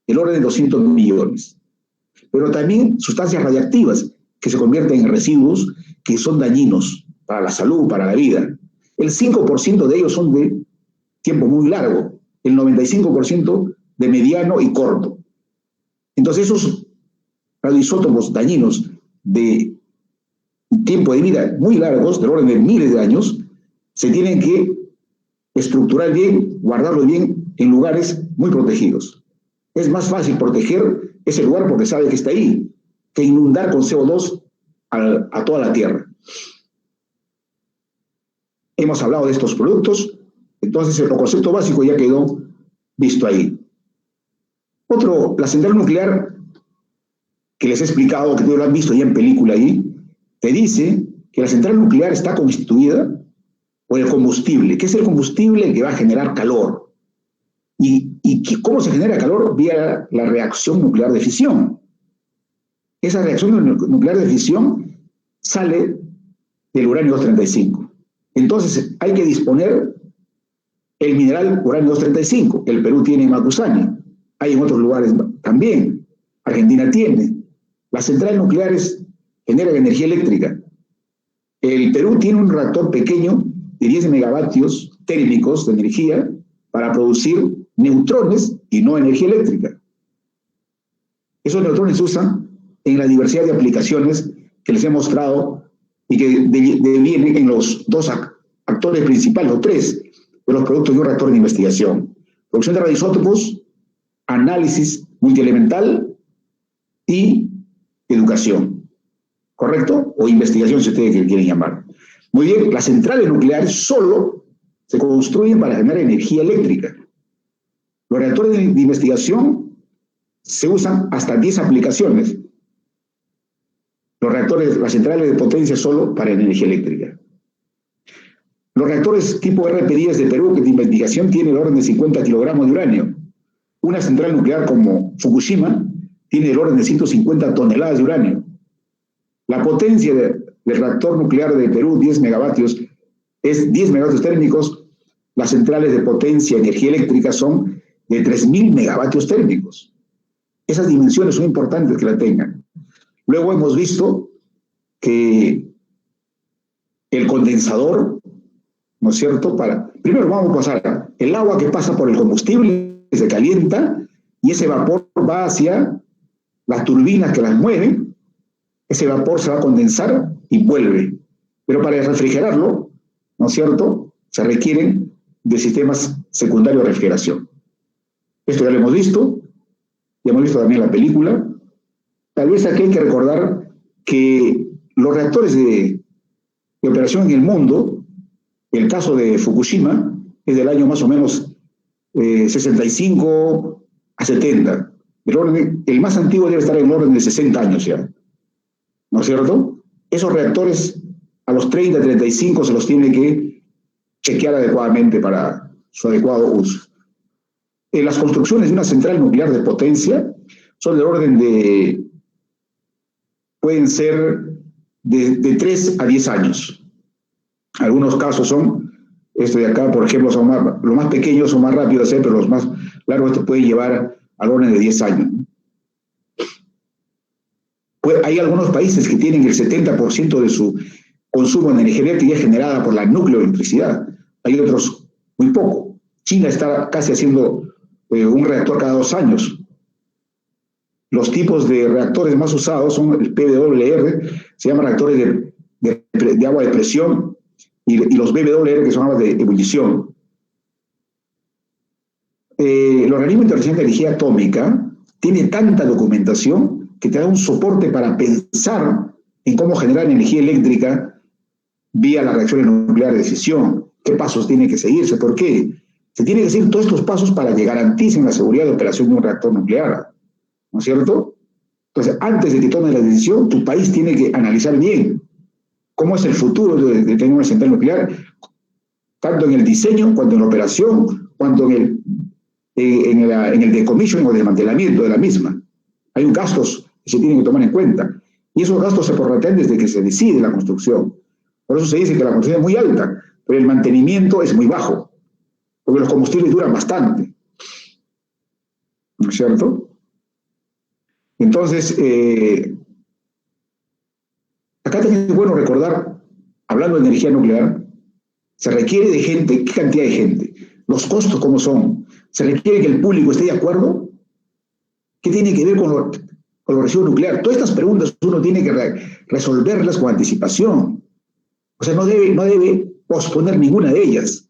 del orden de 200 millones. Pero también sustancias radiactivas que se convierten en residuos que son dañinos para la salud, para la vida. El 5% de ellos son de tiempo muy largo, el 95% de mediano y corto. Entonces esos radioisótopos dañinos de tiempo de vida muy largos, del orden de miles de años, se tienen que estructurar bien, guardarlo bien en lugares muy protegidos. Es más fácil proteger ese lugar porque sabe que está ahí, que inundar con CO2 a toda la Tierra. Hemos hablado de estos productos, entonces el concepto básico ya quedó visto ahí. La central nuclear que les he explicado, que ustedes lo han visto ya en película ahí, te dice que la central nuclear está constituida por el combustible. ¿Qué es el combustible? Que va a generar calor. ¿Y cómo se genera calor? Vía la reacción nuclear de fisión. Esa reacción nuclear de fisión sale del uranio 235. Entonces hay que disponer el mineral uranio 235. El Perú tiene Macusani. Hay en otros lugares también. Argentina tiene. Las centrales nucleares generan energía eléctrica. El Perú tiene un reactor pequeño de 10 megavatios térmicos de energía para producir neutrones y no energía eléctrica. Esos neutrones se usan en la diversidad de aplicaciones que les he mostrado y que devienen en los dos actores principales, o tres, de los productos de un reactor de investigación. Producción de radioisótopos, análisis multielemental y educación. ¿Correcto? O investigación, si ustedes quieren llamar. Muy bien, las centrales nucleares solo se construyen para generar energía eléctrica. Los reactores de investigación se usan hasta 10 aplicaciones. Las centrales de potencia solo para energía eléctrica. Los reactores tipo RP10 de Perú, que de investigación tiene el orden de 50 kilogramos de uranio. Una central nuclear como Fukushima tiene el orden de 150 toneladas de uranio. La potencia del reactor nuclear de Perú, 10 megavatios, es 10 megavatios térmicos. Las centrales de potencia de energía eléctrica son de 3000 megavatios térmicos. Esas dimensiones son importantes que la tengan. Luego hemos visto que el condensador, ¿no es cierto? Primero vamos a pasar el agua que pasa por el combustible, se calienta y ese vapor va hacia las turbinas que las mueven, ese vapor se va a condensar y vuelve. Pero para refrigerarlo, ¿no es cierto?, se requieren de sistemas secundarios de refrigeración. Esto ya lo hemos visto, ya hemos visto también la película. Tal vez aquí hay que recordar que los reactores de operación en el mundo, el caso de Fukushima, es del año más o menos 65 a 70. El más antiguo debe estar en el orden de 60 años ya, ¿no es cierto? Esos reactores a los 30, 35 se los tiene que chequear adecuadamente para su adecuado uso. Las construcciones de una central nuclear de potencia son del orden de, pueden ser de 3 a 10 años. Algunos casos son, esto de acá, por ejemplo, son los más pequeños son más rápidos de hacer, pero los más largos te pueden llevar al orden de 10 años. Pues hay algunos países que tienen el 70% de su consumo de energía eléctrica generada por la nucleoelectricidad. Hay otros muy poco. China está casi haciendo un reactor cada 2 años. Los tipos de reactores más usados son el PWR, se llaman reactores de agua de presión, y los BWR, que son aguas de ebullición. El Organismo Internacional de Energía Atómica tiene tanta documentación que te da un soporte para pensar en cómo generar energía eléctrica vía las reacciones nucleares de fisión. ¿Qué pasos tiene que seguirse? ¿Por qué? Se tienen que seguir todos estos pasos para que garanticen la seguridad de operación de un reactor nuclear, ¿no es cierto? Entonces, antes de que tomes la decisión, tu país tiene que analizar bien cómo es el futuro de tener una central nuclear, tanto en el diseño, cuanto en la operación, cuanto en el decommissioning o desmantelamiento de la misma. Hay gastos que se tienen que tomar en cuenta, y esos gastos se prorratean desde que se decide la construcción. Por eso se dice que la construcción es muy alta, pero el mantenimiento es muy bajo, porque los combustibles duran bastante, ¿no es cierto? Entonces, acá también es bueno recordar, hablando de energía nuclear, se requiere de gente. ¿Qué cantidad de gente? Los costos, ¿cómo son? ¿Se requiere que el público esté de acuerdo? ¿Qué tiene que ver con los residuos nucleares? Todas estas preguntas uno tiene que resolverlas con anticipación. O sea, no debe posponer ninguna de ellas.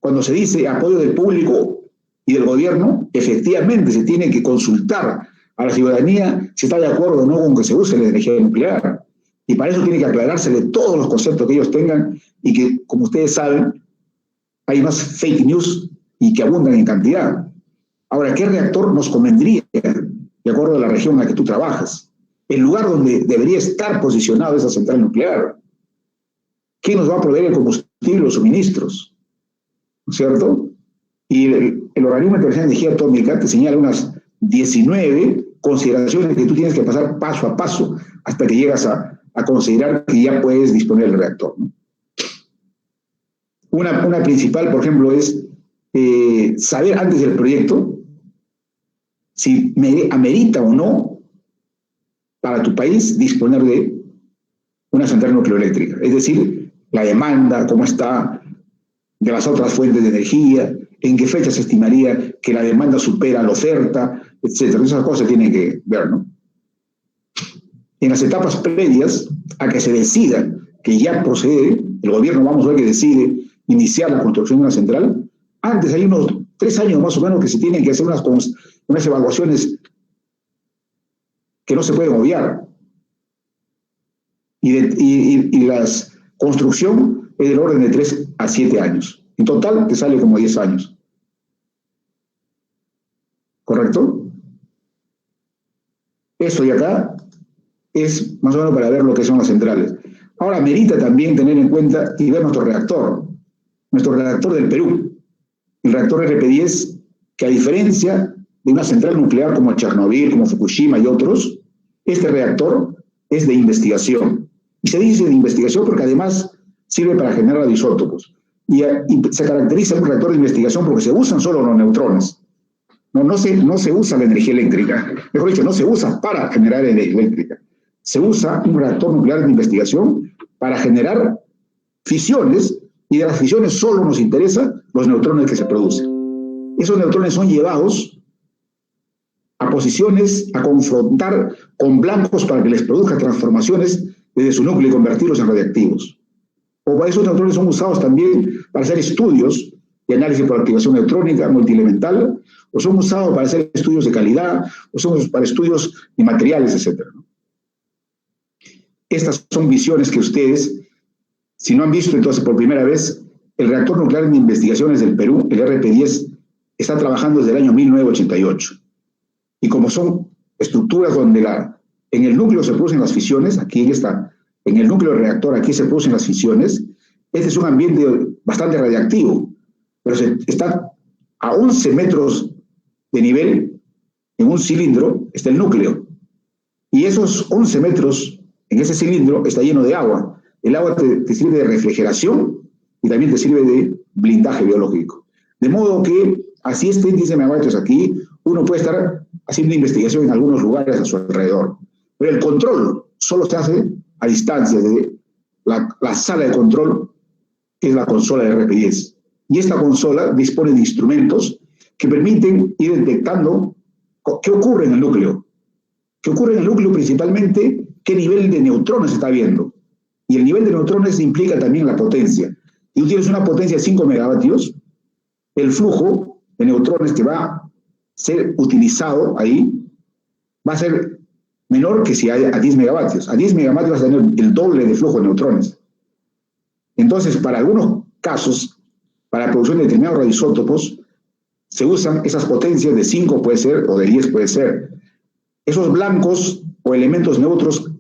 Cuando se dice apoyo del público y del gobierno, efectivamente se tiene que consultar a la ciudadanía si está de acuerdo o no con que se use la energía nuclear. Y para eso tiene que aclararse de todos los conceptos que ellos tengan y que, como ustedes saben, hay más fake news y que abundan en cantidad. Ahora, ¿qué reactor nos convendría de acuerdo a la región en la que tú trabajas? El lugar donde debería estar posicionada esa central nuclear. ¿Quién nos va a proveer el combustible, los suministros? ¿No es cierto? Y el Organismo Internacional de Energía Atómica te señala unas 19 consideraciones que tú tienes que pasar paso a paso hasta que llegas a considerar que ya puedes disponer del reactor, ¿no? Una principal, por ejemplo, es saber antes del proyecto si amerita o no para tu país disponer de una central nucleoeléctrica. Es decir, la demanda, cómo está, de las otras fuentes de energía, en qué fecha se estimaría que la demanda supera la oferta, etc. Esas cosas se tienen que ver, ¿no? En las etapas previas a que se decida que ya procede, el gobierno, vamos a ver, que decide iniciar la construcción de una central, antes hay unos 3 años más o menos que se tienen que hacer unas evaluaciones que no se pueden obviar. Y la construcción es del orden de 3 a 7 años. En total te sale como 10 años. ¿Correcto? Eso de acá es más o menos para ver lo que son las centrales. Ahora, merita también tener en cuenta y ver nuestro reactor del Perú, el reactor RP10, que a diferencia de una central nuclear como Chernobyl, como Fukushima y otros, este reactor es de investigación. Y se dice de investigación porque además sirve para generar radioisótopos. Y se caracteriza un reactor de investigación porque se usan solo los neutrones. No se usa la energía eléctrica. Mejor dicho, no se usa para generar energía eléctrica. Se usa un reactor nuclear de investigación para generar fisiones, y de las fisiones solo nos interesan los neutrones que se producen. Esos neutrones son llevados a posiciones, a confrontar con blancos para que les produzca transformaciones desde su núcleo y convertirlos en radiactivos. O esos neutrones son usados también para hacer estudios de análisis por activación neutrónica multielemental, o son usados para hacer estudios de calidad, o son usados para estudios de materiales, etc. Estas son visiones que ustedes, si no han visto entonces por primera vez, el reactor nuclear de investigaciones del Perú, el RP10, está trabajando desde el año 1988. Y como son estructuras donde en el núcleo se producen las fisiones, aquí está, en el núcleo del reactor aquí se producen las fisiones, este es un ambiente bastante radiactivo, pero está a 11 metros de nivel, en un cilindro, está el núcleo. Y esos 11 metros en ese cilindro está lleno de agua. El agua te sirve de refrigeración y también te sirve de blindaje biológico. De modo que, así estén 10 megavatios aquí, uno puede estar haciendo investigación en algunos lugares a su alrededor. Pero el control solo se hace a distancia, desde la sala de control, que es la consola de RP10. Y esta consola dispone de instrumentos que permiten ir detectando qué ocurre en el núcleo. ¿Qué ocurre en el núcleo principalmente? ¿Qué nivel de neutrones está viendo? Y el nivel de neutrones implica también la potencia. Si tú tienes una potencia de 5 megavatios, el flujo de neutrones que va a ser utilizado ahí va a ser menor que si hay a 10 megavatios. A 10 megavatios vas a tener el doble de flujo de neutrones. Entonces, para algunos casos, para la producción de determinados radioisótopos, se usan esas potencias de 5 puede ser, o de 10 puede ser. Esos blancos o elementos neutros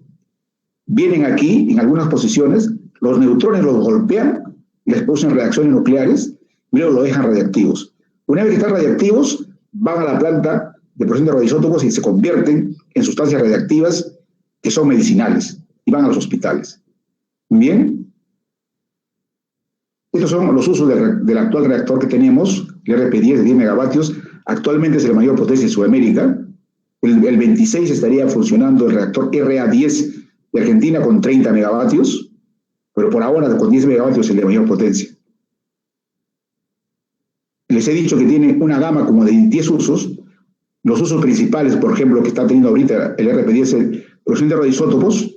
vienen aquí, en algunas posiciones, los neutrones los golpean, les producen reacciones nucleares, y luego lo dejan radiactivos. Una vez que están radiactivos, van a la planta de producción de radioisótopos y se convierten en sustancias radiactivas que son medicinales, y van a los hospitales. Bien. Estos son los usos del actual reactor que tenemos, el RP10 de 10 megavatios. Actualmente es el mayor potencia de Sudamérica. El 26 estaría funcionando el reactor RA10 de Argentina con 30 megavatios, pero por ahora con 10 megavatios es el de mayor potencia. Les he dicho que tiene una gama como de 10 usos. Los usos principales, por ejemplo, que está teniendo ahorita el RP10 es producción de radioisótopos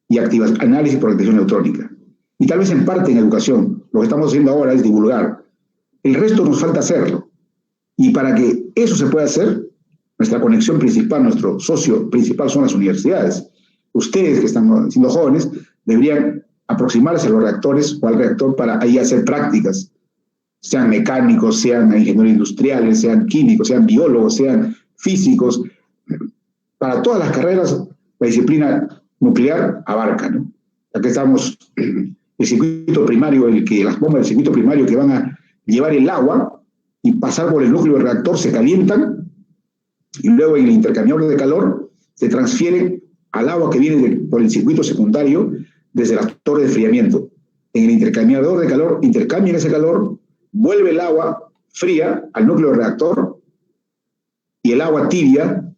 y análisis por detección neutrónica. Y tal vez en parte en educación. Lo que estamos haciendo ahora es divulgar. El resto nos falta hacerlo. Y para que eso se pueda hacer, nuestra conexión principal, nuestro socio principal son las universidades. Ustedes que están siendo jóvenes deberían aproximarse a los reactores o al reactor para ahí hacer prácticas, sean mecánicos, sean ingenieros industriales, sean químicos, sean biólogos, sean físicos. Para todas las carreras, la disciplina nuclear abarca, ¿no? Aquí estamos, el circuito primario, las bombas del circuito primario que van a llevar el agua y pasar por el núcleo del reactor se calientan y luego en el intercambiador de calor se transfieren al agua que viene por el circuito secundario desde la torre de enfriamiento. En el intercambiador de calor intercambian ese calor, vuelve el agua fría al núcleo del reactor y el agua tibia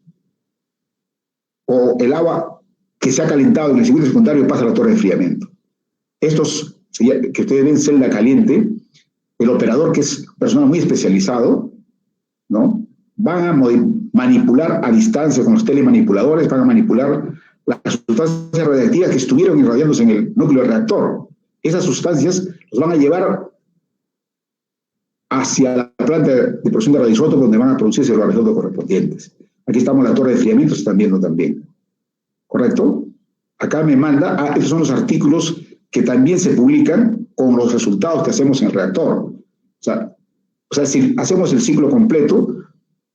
o el agua que se ha calentado en el circuito secundario pasa a la torre de enfriamiento. Estos que ustedes ven celda caliente, el operador, que es persona muy especializado, ¿no? Van a manipular a distancia con los telemanipuladores, van a manipular las sustancias radiactivas que estuvieron irradiándose en el núcleo del reactor. Esas sustancias los van a llevar hacia la planta de producción de radioisótopos donde van a producirse los radioisótopos correspondientes. Aquí estamos en la torre de enfriamiento, se están viendo también. ¿Correcto? Acá me manda, estos son los artículos que también se publican con los resultados que hacemos en el reactor. O sea, si hacemos el ciclo completo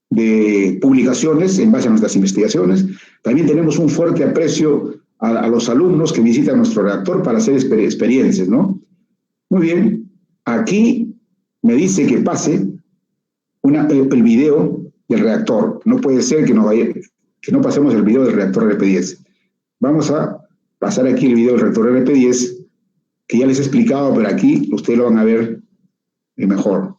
de publicaciones en base a nuestras investigaciones, también tenemos un fuerte aprecio a los alumnos que visitan nuestro reactor para hacer experiencias, ¿no? Muy bien, aquí me dice que pase el video del reactor. No puede ser que no pasemos el video del reactor RP10. Vamos a pasar aquí el video del reactor RP10, que ya les he explicado, pero aquí ustedes lo van a ver mejor.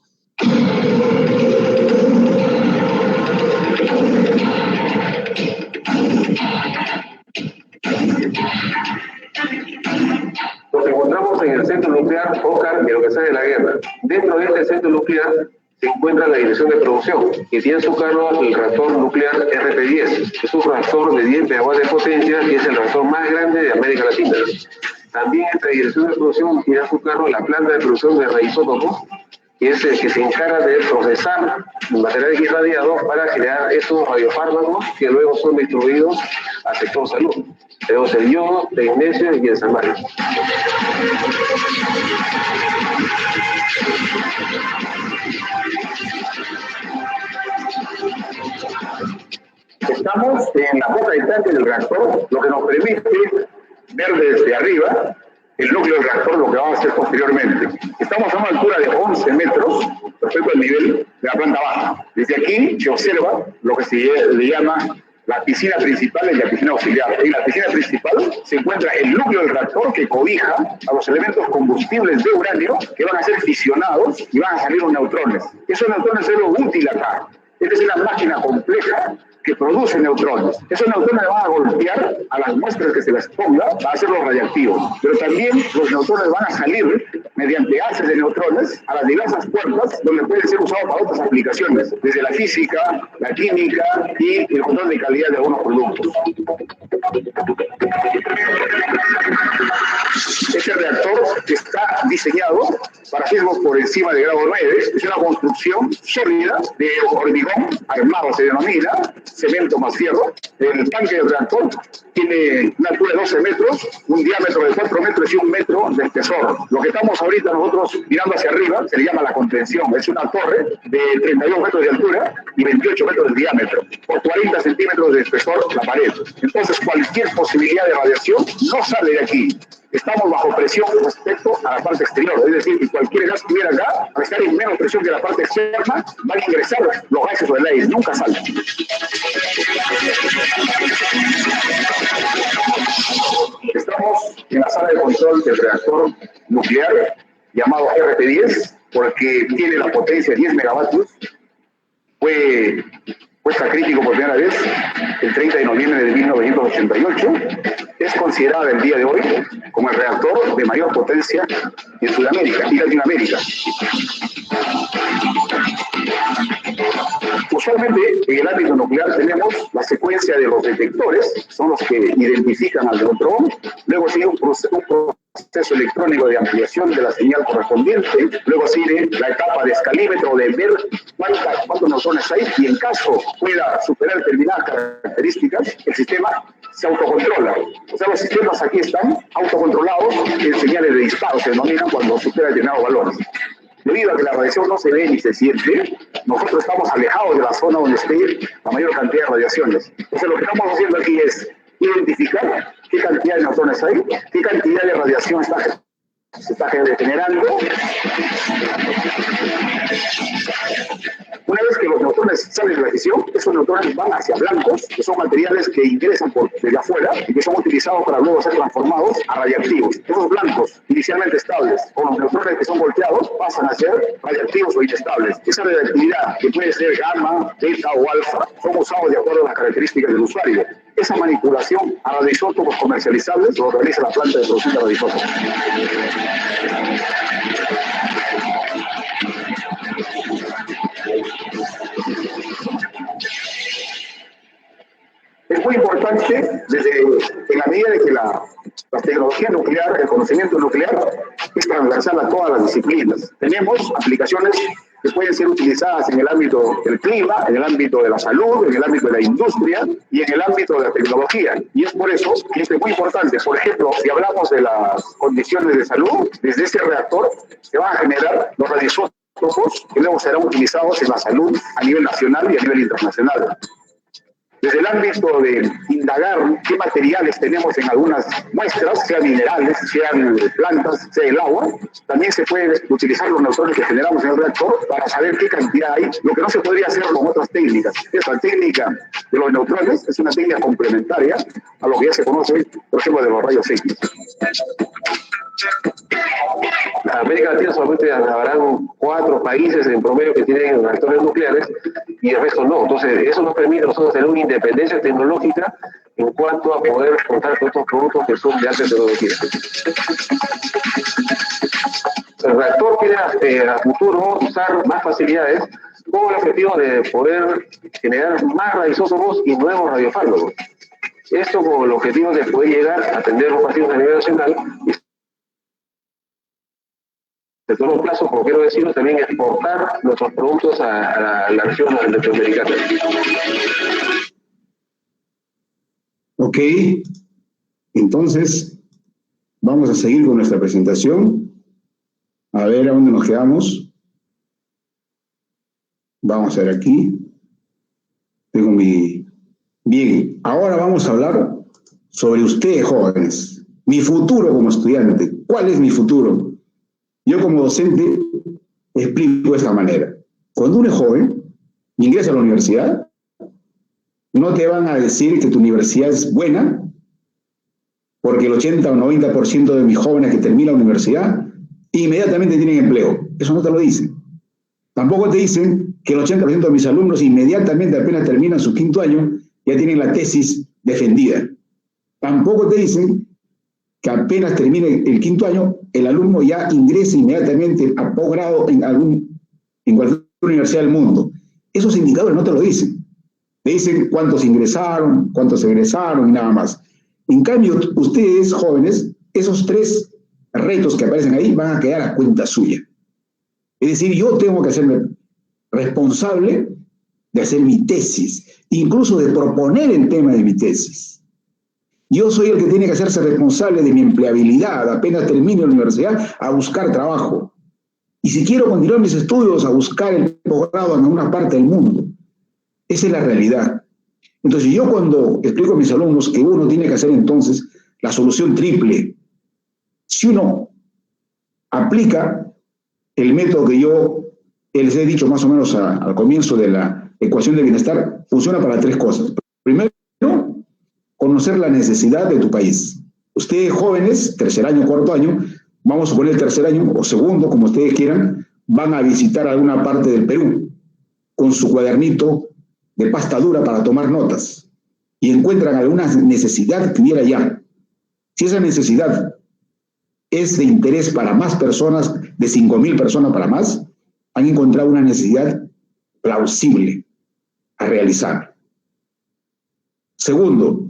Nos encontramos en el centro nuclear Ocar, en lo que sale de la guerra. Dentro de este centro nuclear se encuentra la dirección de producción, que tiene a su cargo el reactor nuclear RP10. Es un reactor de 10 MW de potencia y es el reactor más grande de América Latina. También esta dirección de producción tiene a su cargo la planta de producción de radioisótopos, que es el que se encarga de procesar materiales irradiados para crear estos radiofármacos que luego son distribuidos al sector salud. Tenemos el yodo, el magnesio y el salvario. Estamos en la boca del tanque del reactor, lo que nos permite ver desde arriba el núcleo del reactor, lo que vamos a hacer posteriormente. Estamos a una altura de 11 metros respecto al nivel de la planta baja. Desde aquí se observa lo que se le llama la piscina principal y la piscina auxiliar. En la piscina principal se encuentra el núcleo del reactor que cobija a los elementos combustibles de uranio que van a ser fisionados y van a salir los neutrones. Esos neutrones es lo útil acá. Esta es una máquina compleja que produce neutrones. Esos neutrones van a golpear a las muestras que se les ponga para hacerlos radiactivos. Pero también los neutrones van a salir mediante haces de neutrones a las diversas puertas donde pueden ser usados para otras aplicaciones, desde la física, la química y el control de calidad de algunos productos. Este reactor está diseñado para sismos por encima de grado 9. Es una construcción sólida de hormigón armado, se denomina, cemento más fierro. El tanque del reactor tiene una altura de 12 metros, un diámetro de 4 metros y 1 metro de espesor. Lo que estamos ahorita nosotros mirando hacia arriba se le llama la contención. Es una torre de 32 metros de altura y 28 metros de diámetro, por 40 centímetros de espesor la pared. Entonces cualquier posibilidad de radiación no sale de aquí. Estamos bajo presión respecto a la parte exterior, es decir, que cualquier gas que hubiera acá, al estar en menos presión que la parte externa, van a ingresar los gases o el aire, nunca salen. Estamos en la sala de control del reactor nuclear llamado RP10, porque tiene la potencia de 10 megavatios. Fue puesta crítico por primera vez el 30 de noviembre de 1988. Es considerada el día de hoy como el reactor de mayor potencia en Sudamérica y Latinoamérica. Usualmente en el ámbito nuclear tenemos la secuencia de los detectores, son los que identifican al neutrón, luego sigue un proceso electrónico de ampliación de la señal correspondiente, luego sigue la etapa de escalímetro de ver cuántos neutrones hay y en caso pueda superar determinadas características, el sistema se autocontrola. O sea, los sistemas aquí están autocontrolados en señales de disparo, se denominan cuando supera determinados valores. Debido a que la radiación no se ve ni se siente, nosotros estamos alejados de la zona donde esté la mayor cantidad de radiaciones. Entonces lo que estamos haciendo aquí es identificar qué cantidad de neutrones hay, qué cantidad de radiación se está generando. Una vez que los neutrones salen de la fisión, esos neutrones van hacia blancos, que son materiales que ingresan desde afuera y que son utilizados para luego ser transformados a radiactivos. Esos blancos, inicialmente estables, con los neutrones que son volteados, pasan a ser radiactivos o inestables. Esa radioactividad, que puede ser gamma, beta o alfa, son usados de acuerdo a las características del usuario. Esa manipulación a radioisótopos comercializables lo realiza la planta de producción de radioisótopos. Es muy importante, en la medida de que la tecnología nuclear, el conocimiento nuclear, es transversal a todas las disciplinas. Tenemos aplicaciones que pueden ser utilizadas en el ámbito del clima, en el ámbito de la salud, en el ámbito de la industria y en el ámbito de la tecnología. Y es por eso que esto es muy importante. Por ejemplo, si hablamos de las condiciones de salud, desde este reactor se van a generar los radioisótopos que luego serán utilizados en la salud a nivel nacional y a nivel internacional. Desde el ámbito de indagar qué materiales tenemos en algunas muestras, sean minerales, sean plantas, sea el agua, también se puede utilizar los neutrones que generamos en el reactor para saber qué cantidad hay, lo que no se podría hacer con otras técnicas. Esta técnica de los neutrones es una técnica complementaria a lo que ya se conoce, por ejemplo, de los rayos X. En América Latina solamente habrán 4 países en promedio que tienen reactores nucleares y el resto no. Entonces, eso nos permite a nosotros tener una independencia tecnológica en cuanto a poder contar con estos productos que son de alta tecnología. El reactor quiere a futuro usar más facilidades con el objetivo de poder generar más radioisótopos y nuevos radiofármacos. Esto con el objetivo de poder llegar a atender los pacientes a nivel nacional y de todos los plazos, como quiero decirlo, también exportar nuestros productos a la región latinoamericana. Ok, entonces vamos a seguir con nuestra presentación. A ver a dónde nos quedamos. Vamos a ver aquí. Tengo mi... Bien, ahora vamos a hablar sobre ustedes, jóvenes. Mi futuro como estudiante. ¿Cuál es mi futuro? Yo como docente explico de esta manera. Cuando uno es joven y ingresa a la universidad, no te van a decir que tu universidad es buena, porque el 80 o 90% de mis jóvenes que terminan la universidad inmediatamente tienen empleo. Eso no te lo dicen. Tampoco te dicen que el 80% de mis alumnos inmediatamente, apenas terminan su quinto año, ya tienen la tesis defendida. Tampoco te dicen que apenas termine el quinto año, el alumno ya ingrese inmediatamente a posgrado en cualquier universidad del mundo. Esos indicadores no te lo dicen. Te dicen cuántos ingresaron, cuántos egresaron y nada más. En cambio, ustedes, jóvenes, esos tres retos que aparecen ahí van a quedar a cuenta suya. Es decir, yo tengo que hacerme responsable de hacer mi tesis, incluso de proponer el tema de mi tesis. Yo soy el que tiene que hacerse responsable de mi empleabilidad, apenas termine la universidad, a buscar trabajo. Y si quiero continuar mis estudios, a buscar el posgrado en alguna parte del mundo. Esa es la realidad. Entonces, yo cuando explico a mis alumnos que uno tiene que hacer entonces la solución triple, si uno aplica el método que yo les he dicho más o menos al comienzo de la ecuación de bienestar, funciona para tres cosas. Primero, conocer la necesidad de tu país. Ustedes jóvenes, tercer año, cuarto año, vamos a poner tercer año o segundo, como ustedes quieran, van a visitar alguna parte del Perú con su cuadernito de pasta dura para tomar notas y encuentran alguna necesidad que hubiera allá. Si esa necesidad es de interés para más personas, de 5.000 personas para más, han encontrado una necesidad plausible a realizar. Segundo,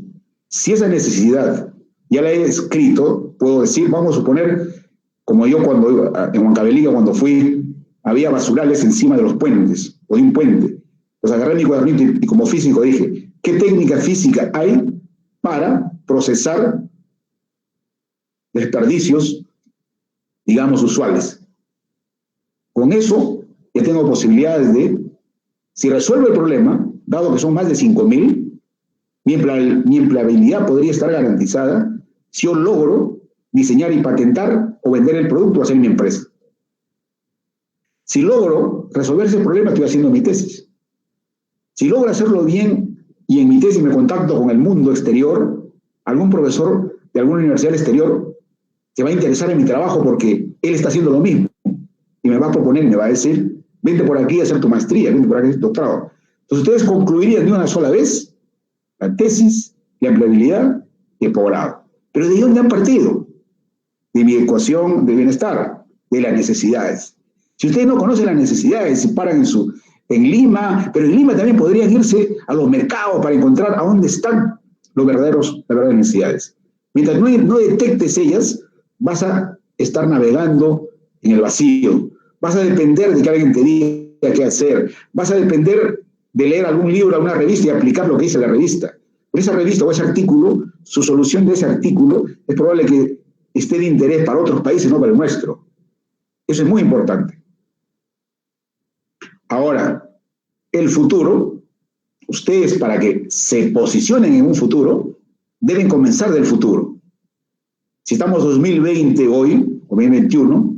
si esa necesidad ya la he escrito, puedo decir, vamos a suponer, como yo cuando en Huancavelica, cuando fui, había basurales encima de los puentes, o de un puente. Pues agarré mi cuadernito y como físico dije, ¿qué técnica física hay para procesar desperdicios, digamos, usuales? Con eso ya tengo posibilidades de, si resuelvo el problema, dado que son más de 5.000, mi empleabilidad podría estar garantizada si yo logro diseñar y patentar o vender el producto o hacer mi empresa. Si logro resolver ese problema, estoy haciendo mi tesis. Si logro hacerlo bien y en mi tesis me contacto con el mundo exterior, algún profesor de alguna universidad exterior se va a interesar en mi trabajo porque él está haciendo lo mismo y me va a proponer, me va a decir, vente por aquí a hacer tu maestría, vente por aquí a hacer tu doctorado. Entonces ustedes concluirían de una sola vez la tesis, la empleabilidad y el posgrado. Pero ¿de dónde han partido? De mi ecuación de bienestar, de las necesidades. Si ustedes no conocen las necesidades, se paran en Lima, pero en Lima también podrían irse a los mercados para encontrar a dónde están las verdaderas necesidades. Mientras no detectes ellas, vas a estar navegando en el vacío. Vas a depender de que alguien te diga qué hacer. Vas a depender de leer algún libro, alguna revista y aplicar lo que dice la revista. Pero esa revista o ese artículo, su solución de ese artículo es probable que esté de interés para otros países, no para el nuestro. Eso es muy importante. Ahora, el futuro, ustedes para que se posicionen en un futuro, deben comenzar del futuro. Si estamos 2020 hoy, o 2021,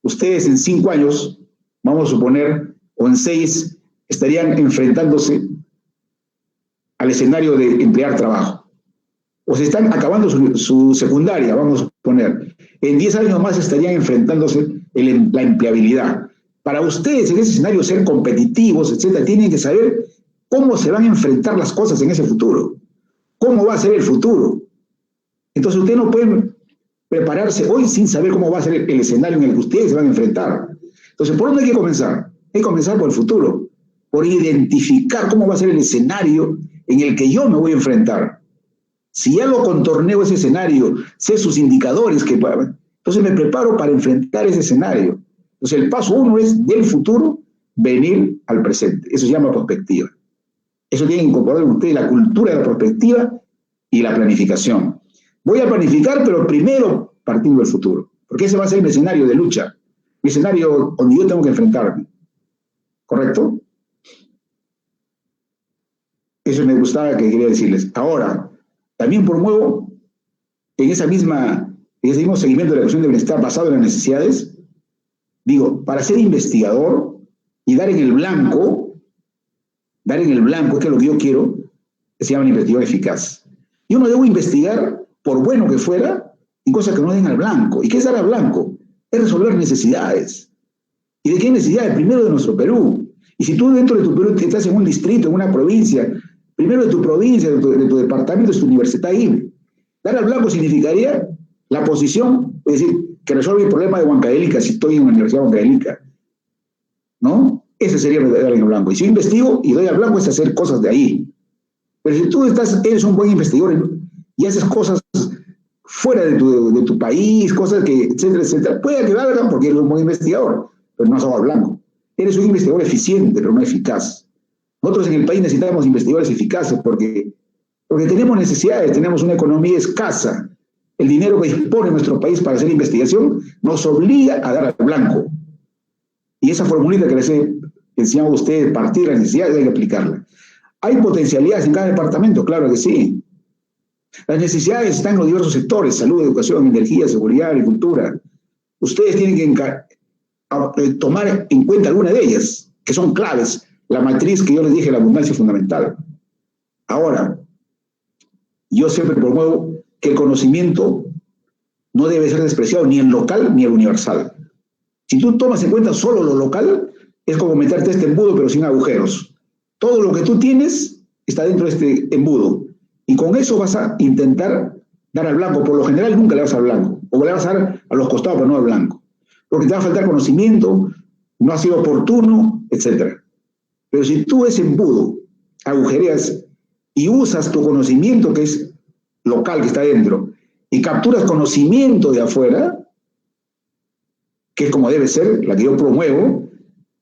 ustedes en 5 años, vamos a suponer, o en 6, estarían enfrentándose al escenario de emplear trabajo. O se están acabando su secundaria, vamos a suponer. En 10 años más estarían enfrentándose la empleabilidad. Para ustedes en ese escenario ser competitivos, etcétera, tienen que saber cómo se van a enfrentar las cosas en ese futuro. ¿Cómo va a ser el futuro? Entonces ustedes no pueden prepararse hoy sin saber cómo va a ser el escenario en el que ustedes se van a enfrentar. Entonces, ¿por dónde hay que comenzar? Hay que comenzar por el futuro, por identificar cómo va a ser el escenario en el que yo me voy a enfrentar. Si ya lo contorneo ese escenario, sé sus indicadores, entonces me preparo para enfrentar ese escenario. Entonces, el paso 1 es del futuro venir al presente. Eso se llama prospectiva. Eso tiene que incorporar en ustedes la cultura de la prospectiva y la planificación. Voy a planificar, pero primero partiendo del futuro, porque ese va a ser mi escenario de lucha, mi escenario donde yo tengo que enfrentarme. ¿Correcto? Eso me gustaba que quería decirles. Ahora, también promuevo en ese mismo seguimiento de la cuestión de bienestar basado en las necesidades, digo, para ser investigador y dar en el blanco, es que es lo que yo quiero, que se llama investigador eficaz. Yo no debo investigar, por bueno que fuera, en cosas que no den al blanco. ¿Y qué es dar al blanco? Es resolver necesidades. ¿Y de qué necesidades? Primero de nuestro Perú. Y si tú dentro de tu Perú estás en un distrito, en una provincia, primero de tu provincia, de tu departamento, de tu universidad ahí. Dar al blanco significaría la posición, es decir, que resuelve el problema de Huancavelica si estoy en una universidad de Huancavelica. ¿No? Ese sería dar al blanco. Y si yo investigo y doy al blanco es hacer cosas de ahí. Pero si tú eres un buen investigador y haces cosas fuera de tu país, cosas que, etcétera, etcétera, puede que valgan porque eres un buen investigador, pero no has dado al blanco. Eres un investigador eficiente, pero no eficaz. Nosotros en el país necesitamos investigadores eficaces porque tenemos necesidades, tenemos una economía escasa. El dinero que dispone nuestro país para hacer investigación nos obliga a dar al blanco. Y esa formulita que les he enseñado a ustedes, partir de las necesidades, hay que aplicarla. ¿Hay potencialidades en cada departamento? Claro que sí. Las necesidades están en los diversos sectores: salud, educación, energía, seguridad, agricultura. Ustedes tienen que tomar en cuenta alguna de ellas, que son claves. La matriz que yo les dije, la abundancia es fundamental. Ahora, yo siempre promuevo que el conocimiento no debe ser despreciado ni el local ni el universal. Si tú tomas en cuenta solo lo local, es como meterte este embudo pero sin agujeros. Todo lo que tú tienes está dentro de este embudo. Y con eso vas a intentar dar al blanco. Por lo general nunca le vas al blanco. O le vas a dar a los costados, pero no al blanco. Porque te va a faltar conocimiento, no ha sido oportuno, etc. Pero si tú ese embudo agujereas y usas tu conocimiento que es local, que está dentro, y capturas conocimiento de afuera, que es como debe ser, la que yo promuevo,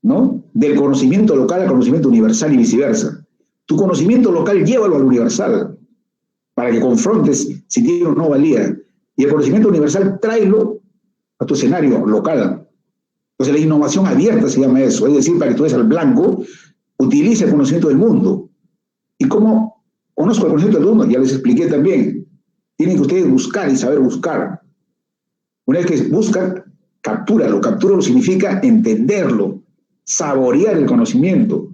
¿no? Del conocimiento local al conocimiento universal y viceversa. Tu conocimiento local llévalo al universal, para que confrontes si tiene o no valía. Y el conocimiento universal tráelo a tu escenario local. Entonces la innovación abierta se llama eso, es decir, para que tú des al blanco, utiliza el conocimiento del mundo. ¿Y cómo conozco el conocimiento del mundo? Ya les expliqué también. Tienen que ustedes buscar y saber buscar. Una vez que buscan, captúralo. Captúralo significa entenderlo, saborear el conocimiento.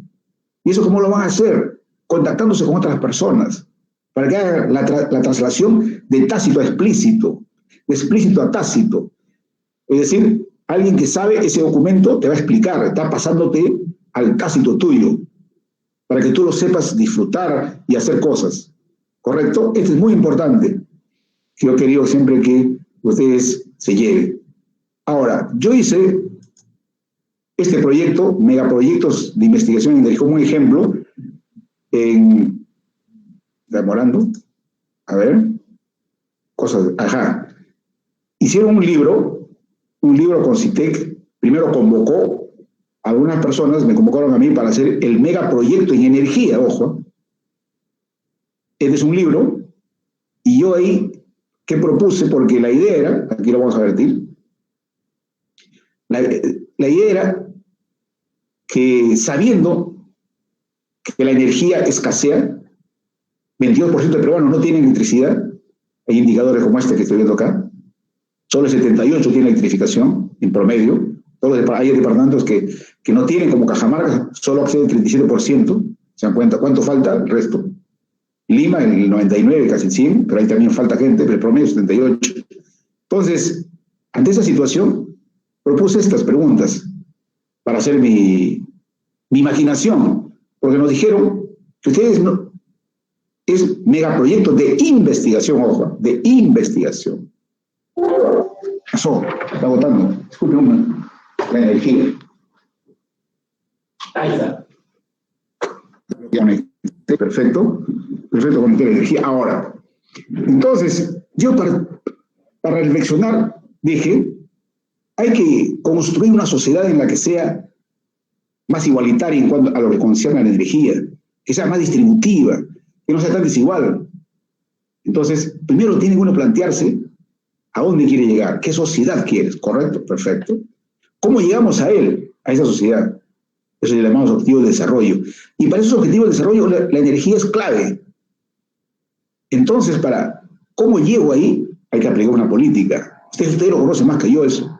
¿Y eso cómo lo van a hacer? Contactándose con otras personas, para que hagan la traslación de tácito a explícito, de explícito a tácito. Es decir, alguien que sabe ese documento te va a explicar, está pasándote al tácito tuyo, para que tú lo sepas disfrutar y hacer cosas. ¿Correcto? Esto es muy importante. Yo he querido siempre que ustedes se lleven. Ahora, yo hice este proyecto, megaproyectos de investigación en energía, como un ejemplo, demorando, a ver, cosas, hicieron un libro con CITEC, primero convocó a algunas personas, me convocaron a mí para hacer el megaproyecto en energía, ojo. Este es un libro, y yo ahí, ¿qué propuse? Porque la idea era, aquí lo vamos a vertir, la idea era que sabiendo que la energía escasea, 22% de peruanos no tienen electricidad, hay indicadores como este que estoy viendo acá, solo el 78% tiene electrificación en promedio, hay departamentos que no tienen, como Cajamarca, solo accede el 37%, se dan cuenta cuánto falta, el resto. Lima, el 99%, casi el 100%, pero ahí también falta gente, pero el promedio es 78%. Entonces, ante esa situación, propuse estas preguntas para hacer mi imaginación, porque nos dijeron que ustedes no, es megaproyecto de investigación, ojo, de investigación. Pasó, está votando. Disculpe, la energía. Ahí está. Perfecto. Perfecto, conecté la energía. Ahora, entonces, yo para reflexionar dije, hay que construir una sociedad en la que sea más igualitaria en cuanto a lo que concierne a la energía, que sea más distributiva, que no sea tan desigual. Entonces, primero tiene uno que plantearse a dónde quiere llegar, qué sociedad quieres, ¿correcto? Perfecto. ¿Cómo llegamos a él, a esa sociedad? Eso le llamamos objetivo de desarrollo. Y para esos objetivos de desarrollo la energía es clave. Entonces, ¿cómo llego ahí? Hay que aplicar una política. Usted lo conoce más que yo eso.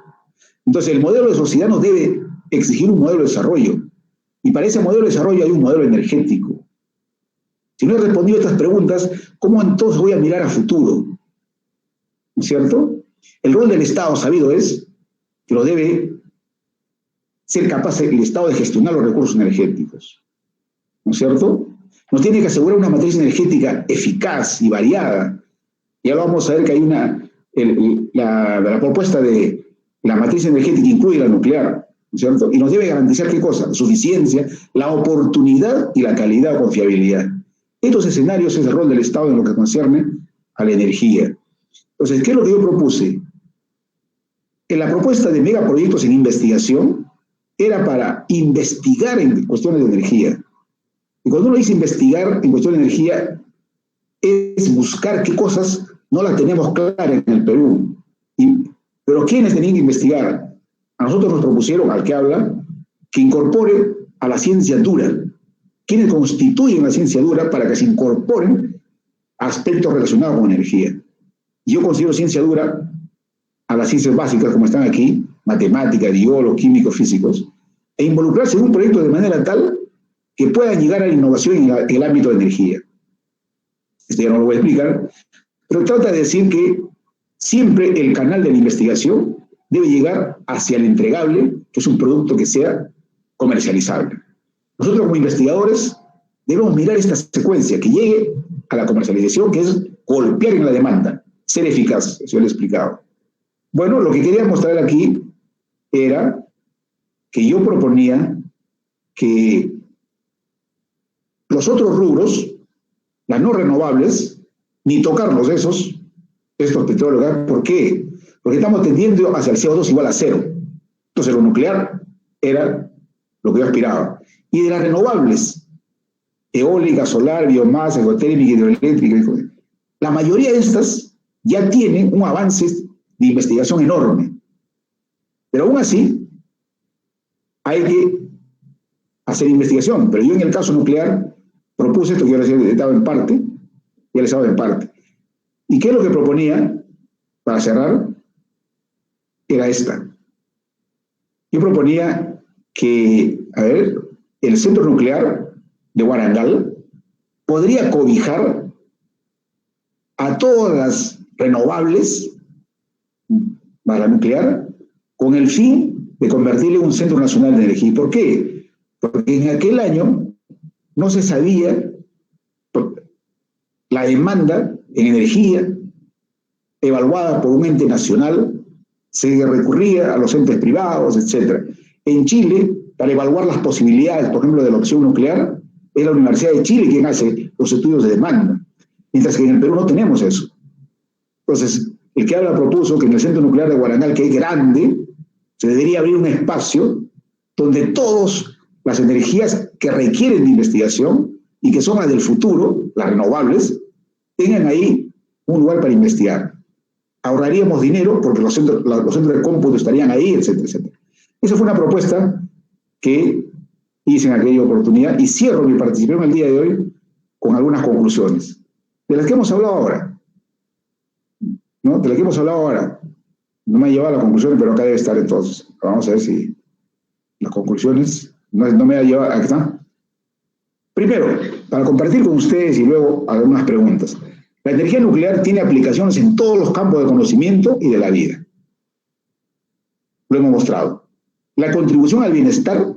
Entonces, el modelo de sociedad nos debe exigir un modelo de desarrollo. Y para ese modelo de desarrollo hay un modelo energético. Si no he respondido a estas preguntas, ¿cómo entonces voy a mirar a futuro? ¿No es cierto? El rol del Estado, sabido es, que lo debe ser capaz el Estado de gestionar los recursos energéticos. ¿No es cierto? Nos tiene que asegurar una matriz energética eficaz y variada. Ya vamos a ver que hay la propuesta de la matriz energética incluye la nuclear, ¿no es cierto? Y nos debe garantizar ¿qué cosa? La suficiencia, la oportunidad y la calidad o confiabilidad. Estos escenarios es el rol del Estado en lo que concierne a la energía. Entonces, ¿qué es lo que yo propuse? En la propuesta de megaproyectos en investigación era para investigar en cuestiones de energía. Y cuando uno dice investigar en cuestiones de energía, es buscar qué cosas no las tenemos claras en el Perú. Pero ¿quiénes tenían que investigar? A nosotros nos propusieron, al que habla, que incorpore a la ciencia dura. ¿Quiénes constituyen la ciencia dura para que se incorporen aspectos relacionados con energía? Yo considero ciencia dura a las ciencias básicas, como están aquí, matemática, biólogos, químicos, físicos, e involucrarse en un proyecto de manera tal que puedan llegar a la innovación en el ámbito de energía. Esto ya no lo voy a explicar, pero trata de decir que siempre el canal de la investigación debe llegar hacia el entregable, que es un producto que sea comercializable. Nosotros como investigadores debemos mirar esta secuencia, que llegue a la comercialización, que es golpear en la demanda, ser eficaz, eso lo he explicado. Bueno, lo que quería mostrar aquí era que yo proponía que los otros rubros, las no renovables, ni tocarlos estos petróleos, ¿verdad? ¿Por qué? Porque estamos tendiendo hacia el CO2 igual a cero. Entonces lo nuclear era lo que yo aspiraba. Y de las renovables, eólica, solar, biomasa, geotérmica, hidroeléctrica, la mayoría de estas ya tienen un avance de investigación enorme. Pero aún así, hay que hacer investigación. Pero yo en el caso nuclear propuse esto que yo les he dado en parte, ya les he dado en parte. ¿Y qué es lo que proponía, para cerrar? Era esta. Yo proponía que, el centro nuclear de Warangal podría cobijar a todas las renovables para nuclear con el fin de convertirle en un centro nacional de energía. ¿Por qué? Porque en aquel año no se sabía la demanda en energía evaluada por un ente nacional, se recurría a los entes privados, etc. En Chile, para evaluar las posibilidades, por ejemplo, de la opción nuclear, es la Universidad de Chile quien hace los estudios de demanda, mientras que en el Perú no tenemos eso. Entonces, el que habla propuso que en el centro nuclear de Warangal, que es grande, se debería abrir un espacio donde todas las energías que requieren de investigación y que son las del futuro, las renovables, tengan ahí un lugar para investigar. Ahorraríamos dinero porque los centros de cómputo estarían ahí, etcétera, etcétera. Esa fue una propuesta que hice en aquella oportunidad y cierro mi participación el día de hoy con algunas conclusiones, de las que hemos hablado ahora. ¿No? De las que hemos hablado ahora. No me ha llevado a las conclusiones, pero acá debe estar entonces. Vamos a ver si las conclusiones no me ha llevado. Aquí está. Primero, para compartir con ustedes y luego algunas preguntas. La energía nuclear tiene aplicaciones en todos los campos de conocimiento y de la vida. Lo hemos mostrado. La contribución al bienestar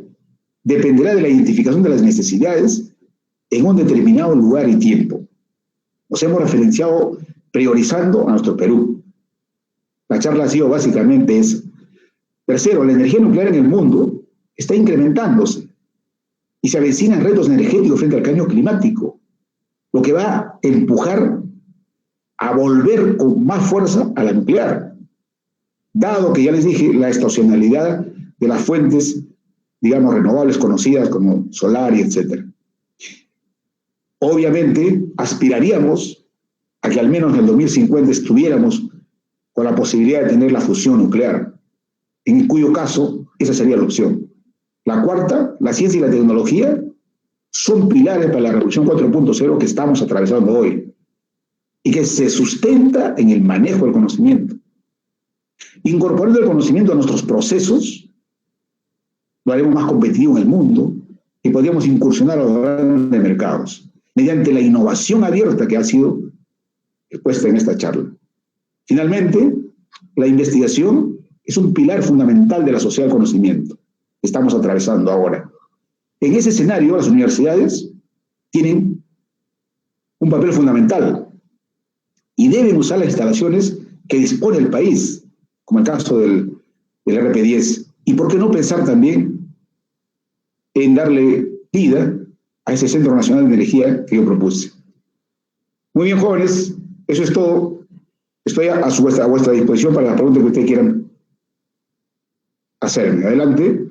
dependerá de la identificación de las necesidades en un determinado lugar y tiempo. Nos hemos referenciado priorizando a nuestro Perú. La charla ha sido básicamente esa. Tercero, la energía nuclear en el mundo está incrementándose y se avecinan retos energéticos frente al cambio climático, lo que va a empujar a volver con más fuerza a la nuclear, dado que ya les dije la estacionalidad de las fuentes, digamos, renovables conocidas como solar y etcétera. Obviamente, aspiraríamos a que al menos en el 2050 estuviéramos con la posibilidad de tener la fusión nuclear, en cuyo caso esa sería la opción. La cuarta, la ciencia y la tecnología son pilares para la revolución 4.0 que estamos atravesando hoy y que se sustenta en el manejo del conocimiento. Incorporando el conocimiento a nuestros procesos, lo haremos más competitivo en el mundo y podríamos incursionar a los grandes mercados mediante la innovación abierta que ha sido expuesta en esta charla. Finalmente, la investigación es un pilar fundamental de la sociedad del conocimiento que estamos atravesando ahora. En ese escenario, las universidades tienen un papel fundamental y deben usar las instalaciones que dispone el país, como el caso del RP10. ¿Y por qué no pensar también en darle vida a ese Centro Nacional de Energía que yo propuse? Muy bien, jóvenes, eso es todo. Estoy a vuestra disposición para las preguntas que ustedes quieran hacerme. Adelante.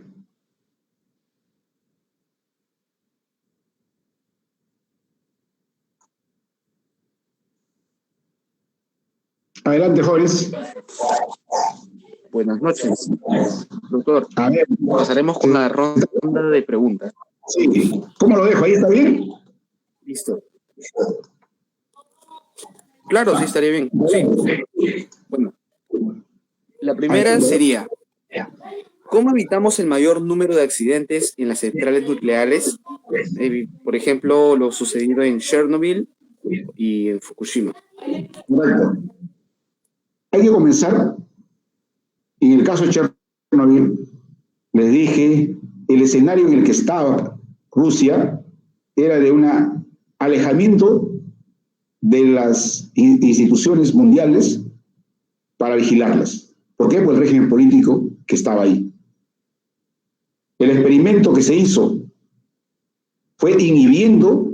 Adelante, jóvenes. Buenas noches, doctor. A ver, Pasaremos con la ronda de preguntas. sí. ¿Cómo lo dejo? ¿Ahí está bien? Listo. Claro, sí, estaría bien. Sí. Bueno, la primera sería, ¿cómo evitamos el mayor número de accidentes en las centrales nucleares? Por ejemplo, lo sucedido en Chernobyl y en Fukushima. Correcto. Hay que comenzar, en el caso de Chernobyl, les dije, el escenario en el que estaba Rusia era de un alejamiento de las instituciones mundiales para vigilarlas. ¿Por qué? Por el régimen político que estaba ahí. El experimento que se hizo fue inhibiendo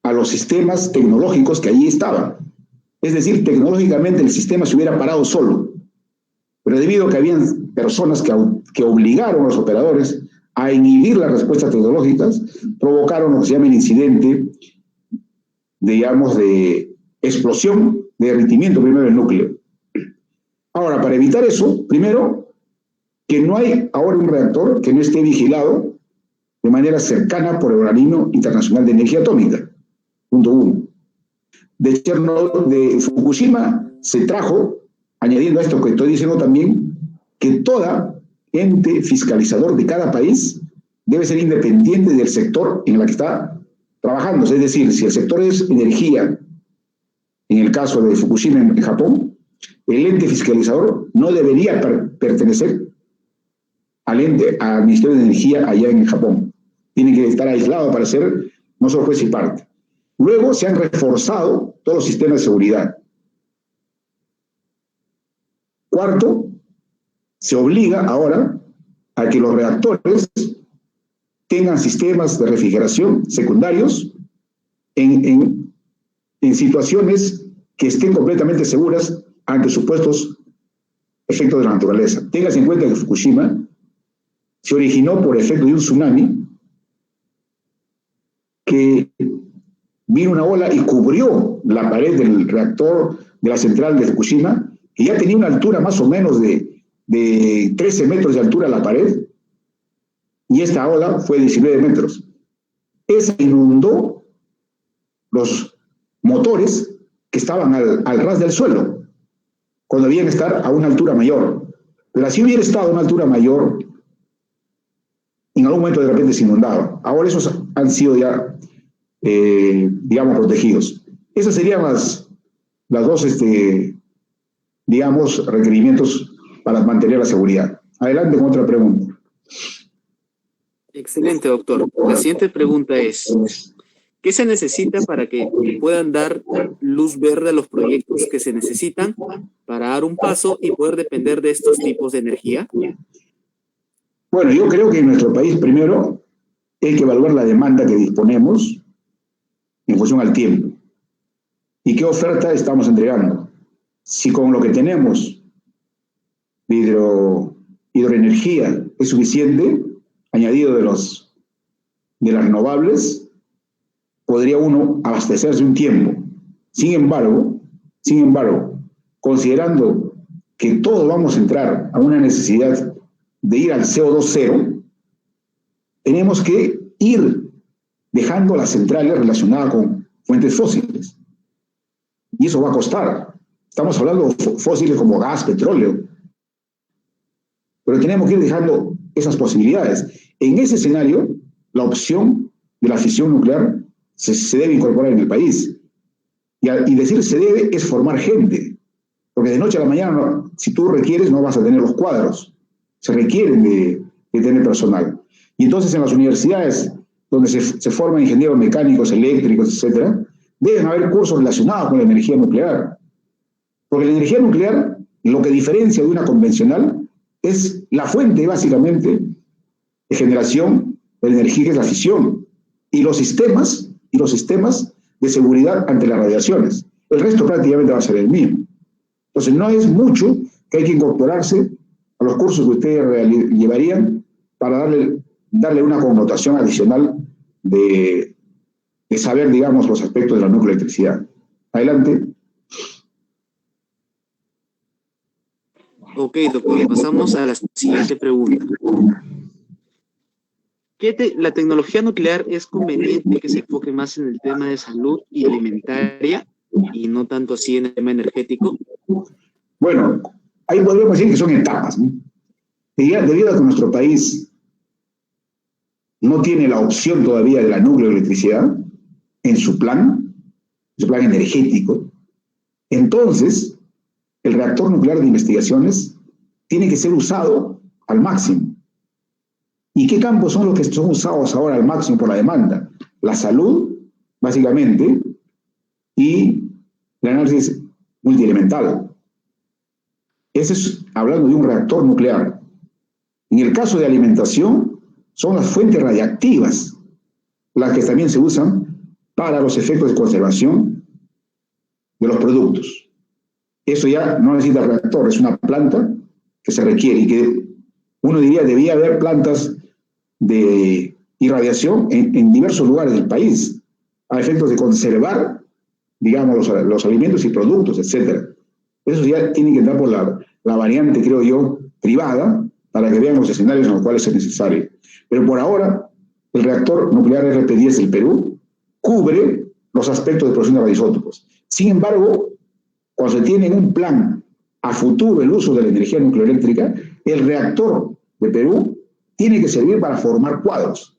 a los sistemas tecnológicos que allí estaban. Es decir, tecnológicamente el sistema se hubiera parado solo, pero debido a que habían personas que obligaron a los operadores a inhibir las respuestas tecnológicas, provocaron lo que se llama el incidente, digamos, de explosión, de derretimiento primero del núcleo. Ahora, para evitar eso, primero, que no hay ahora un reactor que no esté vigilado de manera cercana por el Organismo Internacional de Energía Atómica. Punto 1. De Fukushima se trajo, añadiendo a esto que estoy diciendo también, que toda ente fiscalizador de cada país debe ser independiente del sector en el que está trabajando. Es decir, si el sector es energía, en el caso de Fukushima en Japón, el ente fiscalizador no debería pertenecer al Ministerio de Energía allá en Japón. Tiene que estar aislado para ser no solo juez y parte. Luego se han reforzado todos los sistemas de seguridad. Cuarto, se obliga ahora a que los reactores tengan sistemas de refrigeración secundarios en situaciones que estén completamente seguras ante supuestos efectos de la naturaleza. Téngase en cuenta que Fukushima se originó por efecto de un tsunami que vino una ola y cubrió la pared del reactor de la central de Fukushima, que ya tenía una altura más o menos de 13 metros de altura la pared, y esta ola fue de 19 metros. Esa inundó los motores que estaban al ras del suelo, cuando debían estar a una altura mayor. Pero si hubiera estado a una altura mayor, en algún momento de repente se inundaba. Ahora esos han sido ya, digamos, protegidos. Esas serían las dos, digamos, requerimientos para mantener la seguridad. Adelante con otra pregunta. Excelente, doctor. La siguiente pregunta es, ¿Qué se necesita para que puedan dar luz verde a los proyectos que se necesitan para dar un paso y poder depender de estos tipos de energía? Bueno, yo creo que en nuestro país primero hay que evaluar la demanda que disponemos en función al tiempo y qué oferta estamos entregando. Si con lo que tenemos de hidroenergía es suficiente, añadido de las renovables, podría uno abastecerse un tiempo. Sin embargo, considerando que todos vamos a entrar a una necesidad de ir al CO2 cero, tenemos que ir dejando las centrales relacionadas con fuentes fósiles. Y eso va a costar. Estamos hablando de fósiles como gas, petróleo. Pero tenemos que ir dejando esas posibilidades. En ese escenario, la opción de la fisión nuclear se debe incorporar en el país. Y decir se debe es formar gente. Porque de noche a la mañana, si tú requieres, no vas a tener los cuadros. Se requieren de tener personal. Y entonces en las universidades donde se forman ingenieros mecánicos, eléctricos, etc., deben haber cursos relacionados con la energía nuclear. Porque la energía nuclear, lo que diferencia de una convencional, es la fuente, básicamente, de generación de energía, que es la fisión, y los sistemas de seguridad ante las radiaciones. El resto prácticamente va a ser el mismo. Entonces, no es mucho que hay que incorporarse a los cursos que ustedes llevarían para darle una connotación adicional de saber, digamos, los aspectos de la nucleoelectricidad. Adelante. Ok, doctor, pasamos a la siguiente pregunta. ¿La tecnología nuclear es conveniente que se enfoque más en el tema de salud y alimentaria y no tanto así en el tema energético? Bueno, ahí podríamos decir que son etapas, ¿no? Debido a que nuestro país no tiene la opción todavía de la nucleoelectricidad en su plan energético, entonces el reactor nuclear de investigaciones tiene que ser usado al máximo. ¿Y qué campos son los que son usados ahora al máximo por la demanda? La salud, básicamente, y el análisis multielemental. Ese es hablando de un reactor nuclear. En el caso de alimentación, son las fuentes radiactivas las que también se usan para los efectos de conservación de los productos. Eso ya no necesita reactor, es una planta que se requiere y que uno diría debía haber plantas de irradiación en diversos lugares del país a efectos de conservar, digamos, los alimentos y productos, etc. Eso ya tiene que entrar por la variante, creo yo, privada, para que vean los escenarios en los cuales es necesario. Pero por ahora, el reactor nuclear RP10 del Perú cubre los aspectos de producción de radioisótopos. Sin embargo, cuando se tiene en un plan a futuro el uso de la energía nucleoeléctrica, el reactor de Perú tiene que servir para formar cuadros.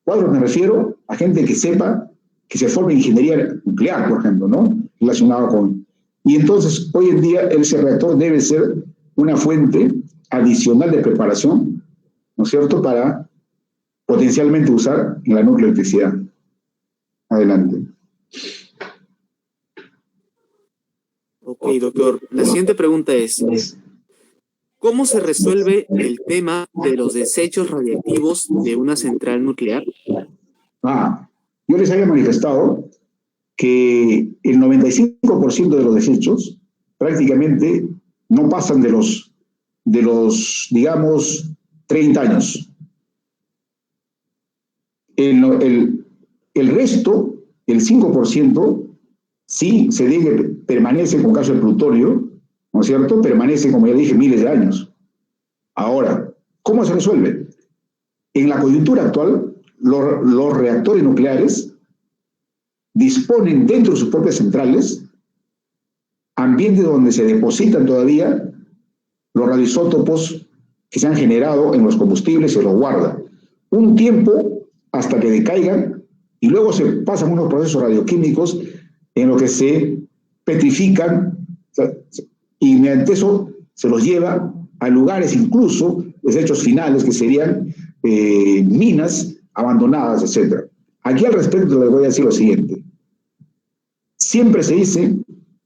Cuadros me refiero a gente que sepa que se forme ingeniería nuclear, por ejemplo, ¿no? Relacionado con... Y entonces, hoy en día, ese reactor debe ser una fuente adicional de preparación, ¿no es cierto?, para potencialmente usar la nucleoelectricidad. Adelante. Ok, doctor. La siguiente pregunta es, ¿cómo se resuelve el tema de los desechos radiactivos de una central nuclear? Yo les había manifestado que el 95% de los desechos prácticamente no pasan de los, digamos, 30 años. El resto, el 5%, sí permanece, con caso del plutonio, ¿no es cierto? Permanece, como ya dije, miles de años. Ahora, ¿cómo se resuelve? En la coyuntura actual, los reactores nucleares disponen dentro de sus propias centrales ambientes donde se depositan todavía los radioisótopos que se han generado en los combustibles, se los guarda un tiempo hasta que decaigan y luego se pasan unos procesos radioquímicos en los que se petrifican, y mediante eso se los lleva a lugares, incluso desechos finales que serían minas abandonadas, etc. Aquí al respecto les voy a decir lo siguiente. Siempre se dice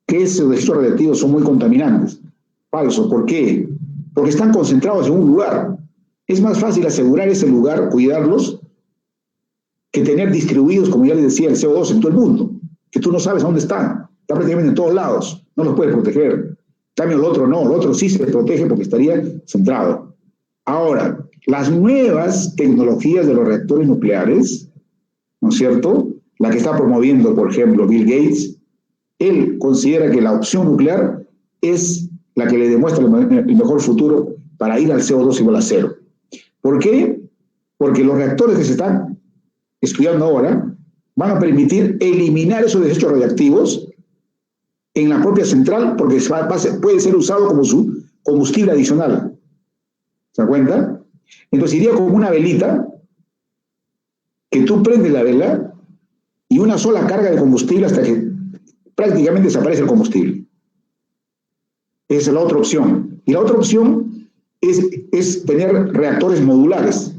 que esos desechos radiactivos son muy contaminantes. Falso. ¿Por qué? Porque están concentrados en un lugar. Es más fácil asegurar ese lugar, cuidarlos, que tener distribuidos, como ya les decía, el CO2 en todo el mundo, que tú no sabes dónde están. Está prácticamente en todos lados. No los puedes proteger. En cambio, el otro no. El otro sí se protege porque estaría centrado. Ahora, las nuevas tecnologías de los reactores nucleares, ¿no es cierto? La que está promoviendo, por ejemplo, Bill Gates, él considera que la opción nuclear es la que le demuestra el mejor futuro para ir al CO2 igual a cero. ¿Por qué? Porque los reactores que se están estudiando ahora van a permitir eliminar esos desechos radiactivos en la propia central, porque puede ser usado como su combustible adicional. ¿Se da cuenta? Entonces iría como una velita, que tú prendes la vela y una sola carga de combustible hasta que prácticamente desaparece el combustible. Esa es la otra opción. Y la otra opción es tener reactores modulares.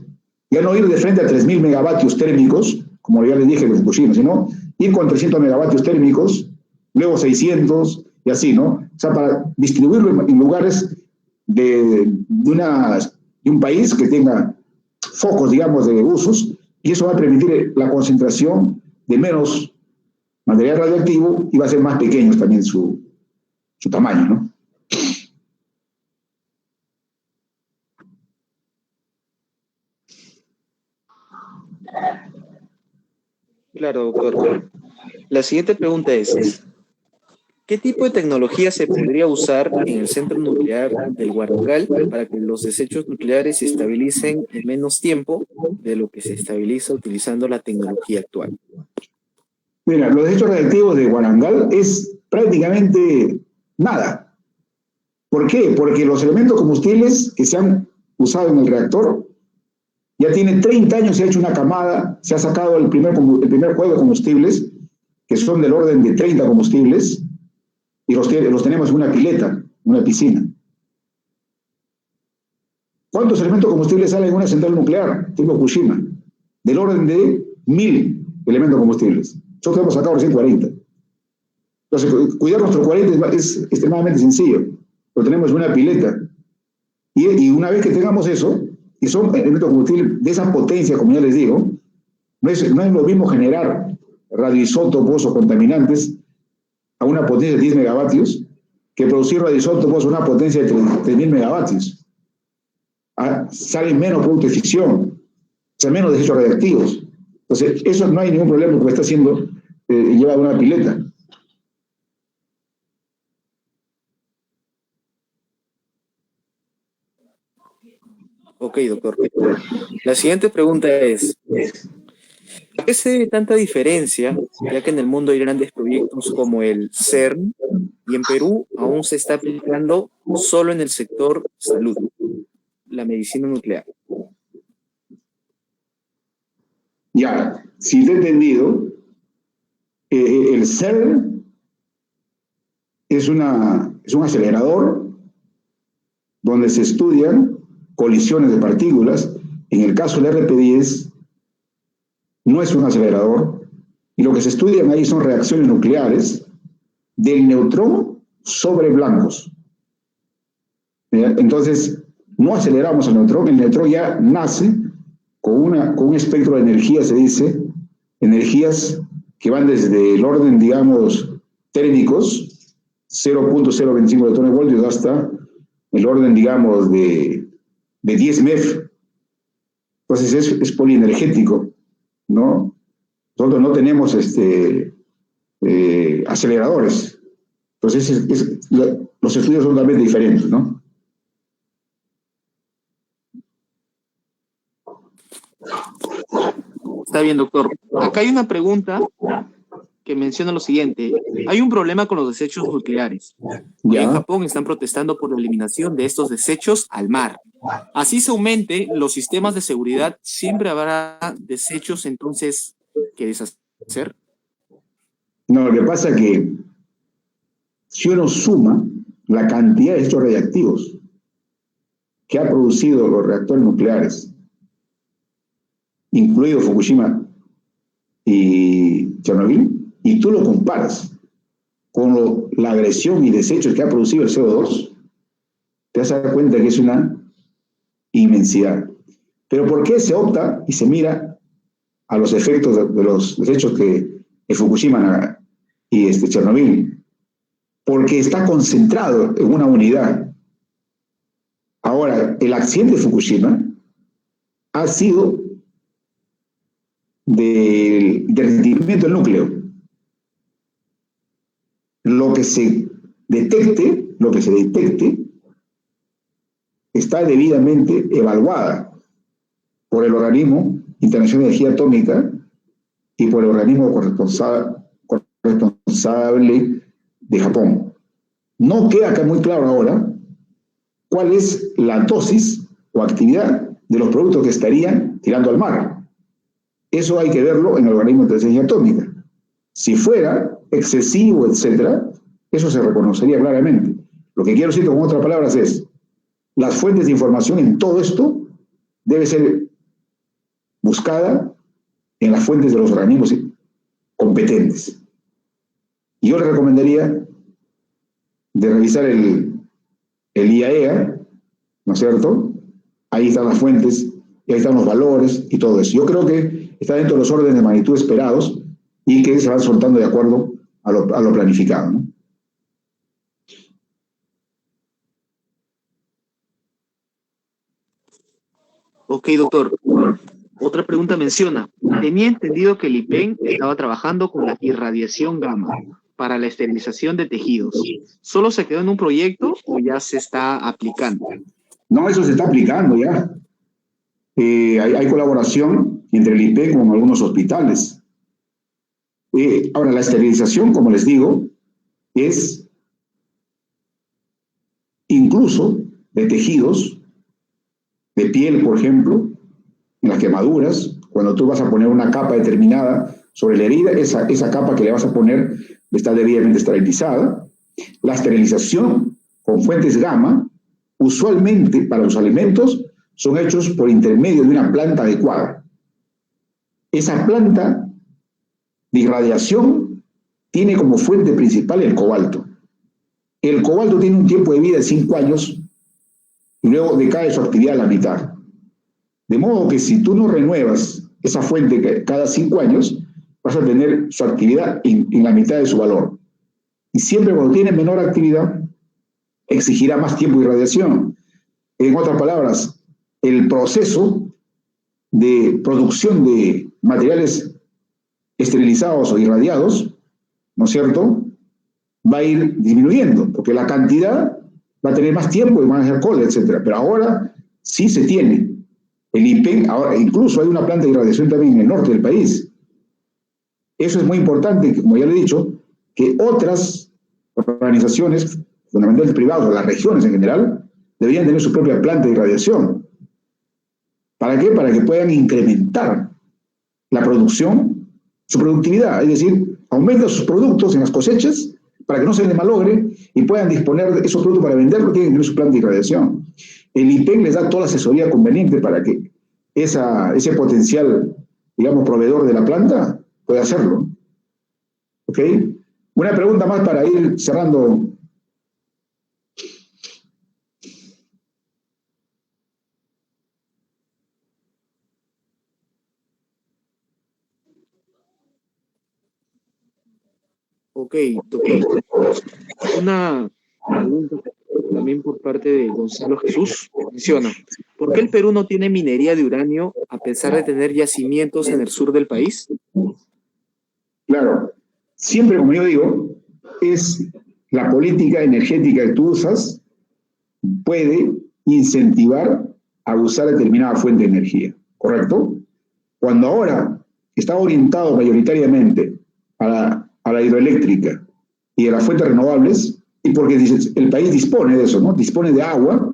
Ya no ir de frente a 3.000 megavatios térmicos, como ya les dije de Fukushima, sino ir con 300 megavatios térmicos, luego 600 y así, ¿no? O sea, para distribuirlo en lugares de un país que tenga focos, digamos, de usos, y eso va a permitir la concentración de menos material radioactivo y va a ser más pequeño también su tamaño, ¿no? Claro, doctor. La siguiente pregunta es, ¿qué tipo de tecnología se podría usar en el centro nuclear del Guarangal para que los desechos nucleares se estabilicen en menos tiempo de lo que se estabiliza utilizando la tecnología actual? Mira, los desechos radiactivos de Guarangal es prácticamente nada. ¿Por qué? Porque los elementos combustibles que se han usado en el reactor ya tiene 30 años, se ha hecho una camada, se ha sacado el primer juego de combustibles, que son del orden de 30 combustibles, y los tenemos en una pileta, una piscina. ¿Cuántos elementos combustibles salen en una central nuclear, tipo Fukushima? Del orden de 1.000 elementos combustibles. Nosotros hemos sacado recién 40. Entonces, cuidar nuestros 40 es extremadamente sencillo. Lo tenemos en una pileta. Y una vez que tengamos eso, y son elementos combustibles de esa potencia, como ya les digo, no es lo mismo generar radioisótopos o contaminantes a una potencia de 10 megavatios que producir radioisótopos a una potencia de 3.000 megavatios. Salen menos productos de fisión, o sea, menos desechos radiactivos. Entonces, eso no hay ningún problema porque está siendo llevado a una pileta. Ok, doctor. La siguiente pregunta es, ¿a qué se debe tanta diferencia, ya que en el mundo hay grandes proyectos como el CERN y en Perú aún se está aplicando solo en el sector salud, la medicina nuclear? Ya, si te he entendido, el CERN es un acelerador donde se estudian colisiones de partículas. En el caso del RP10, no es un acelerador, y lo que se estudian ahí son reacciones nucleares del neutrón sobre blancos. Entonces, no aceleramos el neutrón ya nace con un espectro de energía, se dice, energías que van desde el orden, digamos, térmicos, 0.025 electronvoltios, hasta el orden, digamos, de 10 MeV. Entonces es polienergético, ¿no? Nosotros no tenemos aceleradores. Entonces los estudios son totalmente diferentes, ¿no? Está bien, doctor. Acá hay una pregunta que menciona lo siguiente. Hay un problema con los desechos nucleares. Hoy en Japón están protestando por la eliminación de estos desechos al mar. Así se aumente los sistemas de seguridad, siempre habrá desechos entonces que deshacer. No, lo que pasa es que si uno suma la cantidad de desechos radiactivos que ha producido los reactores nucleares, incluido Fukushima, y Chernobyl, y tú lo comparas con la agresión y desechos que ha producido el CO2, te vas a dar cuenta que es una inmensidad. Pero ¿por qué se opta y se mira a los efectos de los desechos de Fukushima y Chernobyl? Porque está concentrado en una unidad. Ahora, el accidente de Fukushima ha sido del derretimiento del núcleo. Lo que se detecte, está debidamente evaluada por el Organismo Internacional de Energía Atómica y por el organismo corresponsable de Japón. No queda acá muy claro ahora cuál es la dosis o actividad de los productos que estarían tirando al mar. Eso hay que verlo en el Organismo de Energía Atómica. Si fuera excesivo, etcétera, eso se reconocería claramente. Lo que quiero decir con otras palabras es, las fuentes de información en todo esto debe ser buscada en las fuentes de los organismos competentes. Y yo le recomendaría de revisar el IAEA, ¿no es cierto? Ahí están las fuentes, y ahí están los valores y todo eso. Yo creo que está dentro de los órdenes de magnitud esperados y que se van soltando de acuerdo a lo planificado, ¿no? Ok, doctor. Otra pregunta menciona, tenía entendido que el IPEN estaba trabajando con la irradiación gamma para la esterilización de tejidos. ¿Solo se quedó en un proyecto o ya se está aplicando? No, eso se está aplicando ya. Hay colaboración entre el IPEN con algunos hospitales. Ahora, la esterilización, como les digo, es incluso de tejidos, de piel, por ejemplo, en las quemaduras, cuando tú vas a poner una capa determinada sobre la herida, esa capa que le vas a poner está debidamente esterilizada. La esterilización con fuentes gamma, usualmente para los alimentos, son hechos por intermedio de una planta adecuada. Esa planta de irradiación tiene como fuente principal el cobalto. El cobalto tiene un tiempo de vida de 5 años y luego decae su actividad a la mitad. De modo que si tú no renuevas esa fuente cada 5 años, vas a tener su actividad en la mitad de su valor. Y siempre cuando tiene menor actividad, exigirá más tiempo de irradiación. En otras palabras, el proceso de producción de materiales esterilizados o irradiados, ¿no es cierto?, va a ir disminuyendo, porque la cantidad va a tener más tiempo y más alcohol, etc. Pero ahora sí se tiene. El IPEN, ahora incluso hay una planta de irradiación también en el norte del país. Eso es muy importante, como ya le he dicho, que otras organizaciones, fundamentalmente privadas, las regiones en general, deberían tener su propia planta de irradiación. ¿Para qué? Para que puedan incrementar la producción, su productividad, es decir, aumentan sus productos en las cosechas para que no se les malogre y puedan disponer de esos productos para venderlos, tienen que tener su plan de irradiación. El IPEN les da toda la asesoría conveniente para que ese potencial, digamos, proveedor de la planta pueda hacerlo. ¿Ok? Una pregunta más para ir cerrando. Ok, doctor. Una pregunta también por parte de Gonzalo Jesús. Menciona, ¿por qué el Perú no tiene minería de uranio a pesar de tener yacimientos en el sur del país? Claro, siempre, como yo digo, es la política energética que tú usas puede incentivar a usar determinada fuente de energía, ¿correcto? Cuando ahora está orientado mayoritariamente a la hidroeléctrica y a las fuentes renovables, y porque el país dispone de eso, ¿no? Dispone de agua,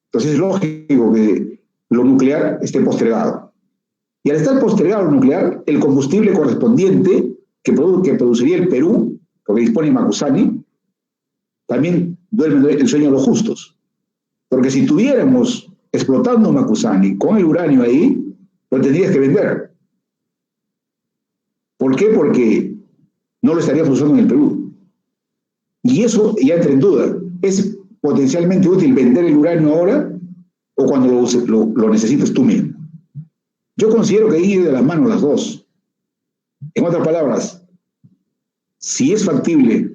entonces es lógico que lo nuclear esté postergado. Y al estar postergado lo nuclear, el combustible correspondiente que produciría el Perú, porque dispone de Macusani, también duerme el sueño de los justos. Porque si tuviéramos explotando Macusani con el uranio ahí, lo tendrías que vender. ¿Por qué? Porque no lo estaríamos usando en el Perú. Y eso ya entra en duda. ¿Es potencialmente útil vender el uranio ahora o cuando lo necesites tú mismo? Yo considero que ahí de las manos las dos. En otras palabras, si es factible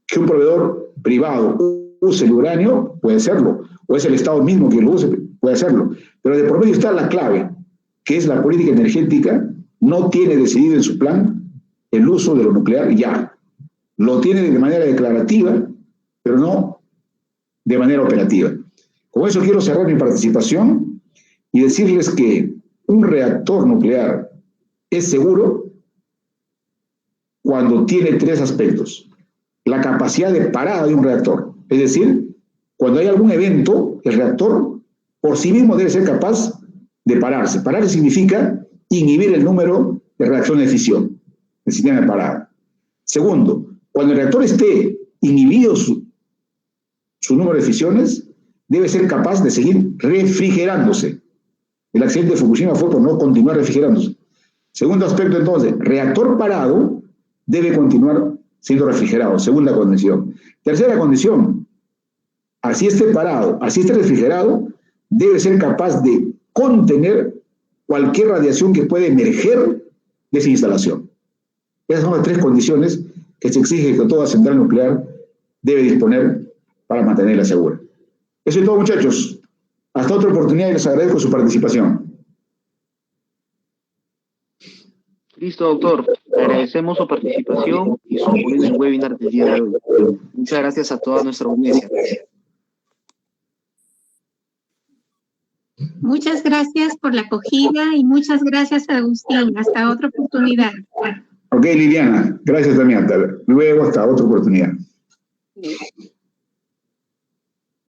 que un proveedor privado use el uranio, puede hacerlo. O es el Estado mismo que lo use, puede hacerlo. Pero de por medio está la clave, que es la política energética. No tiene decidido en su plan el uso de lo nuclear ya. Lo tiene de manera declarativa, pero no de manera operativa. Con eso quiero cerrar mi participación y decirles que un reactor nuclear es seguro cuando tiene tres aspectos. La capacidad de parada de un reactor, es decir, cuando hay algún evento, el reactor por sí mismo debe ser capaz de pararse. Pararse significa inhibir el número de reacciones de fisión, el sistema de parada. Segundo, cuando el reactor esté inhibido su número de fisiones, debe ser capaz de seguir refrigerándose. El accidente de Fukushima fue por no continuar refrigerándose. Segundo aspecto, entonces, reactor parado debe continuar siendo refrigerado. Segunda condición. Tercera condición, así esté parado, así esté refrigerado, debe ser capaz de contener cualquier radiación que pueda emerger de esa instalación. Esas son las tres condiciones que se exige que toda central nuclear debe disponer para mantenerla segura. Eso es todo, muchachos. Hasta otra oportunidad y les agradezco su participación. Listo, doctor. Agradecemos su participación y su apoyo en el webinar del día de hoy. Muchas gracias a toda nuestra audiencia. Muchas gracias por la acogida y muchas gracias, Agustín. Hasta otra oportunidad. Ok, Liliana. Gracias también. Hasta luego, hasta otra oportunidad.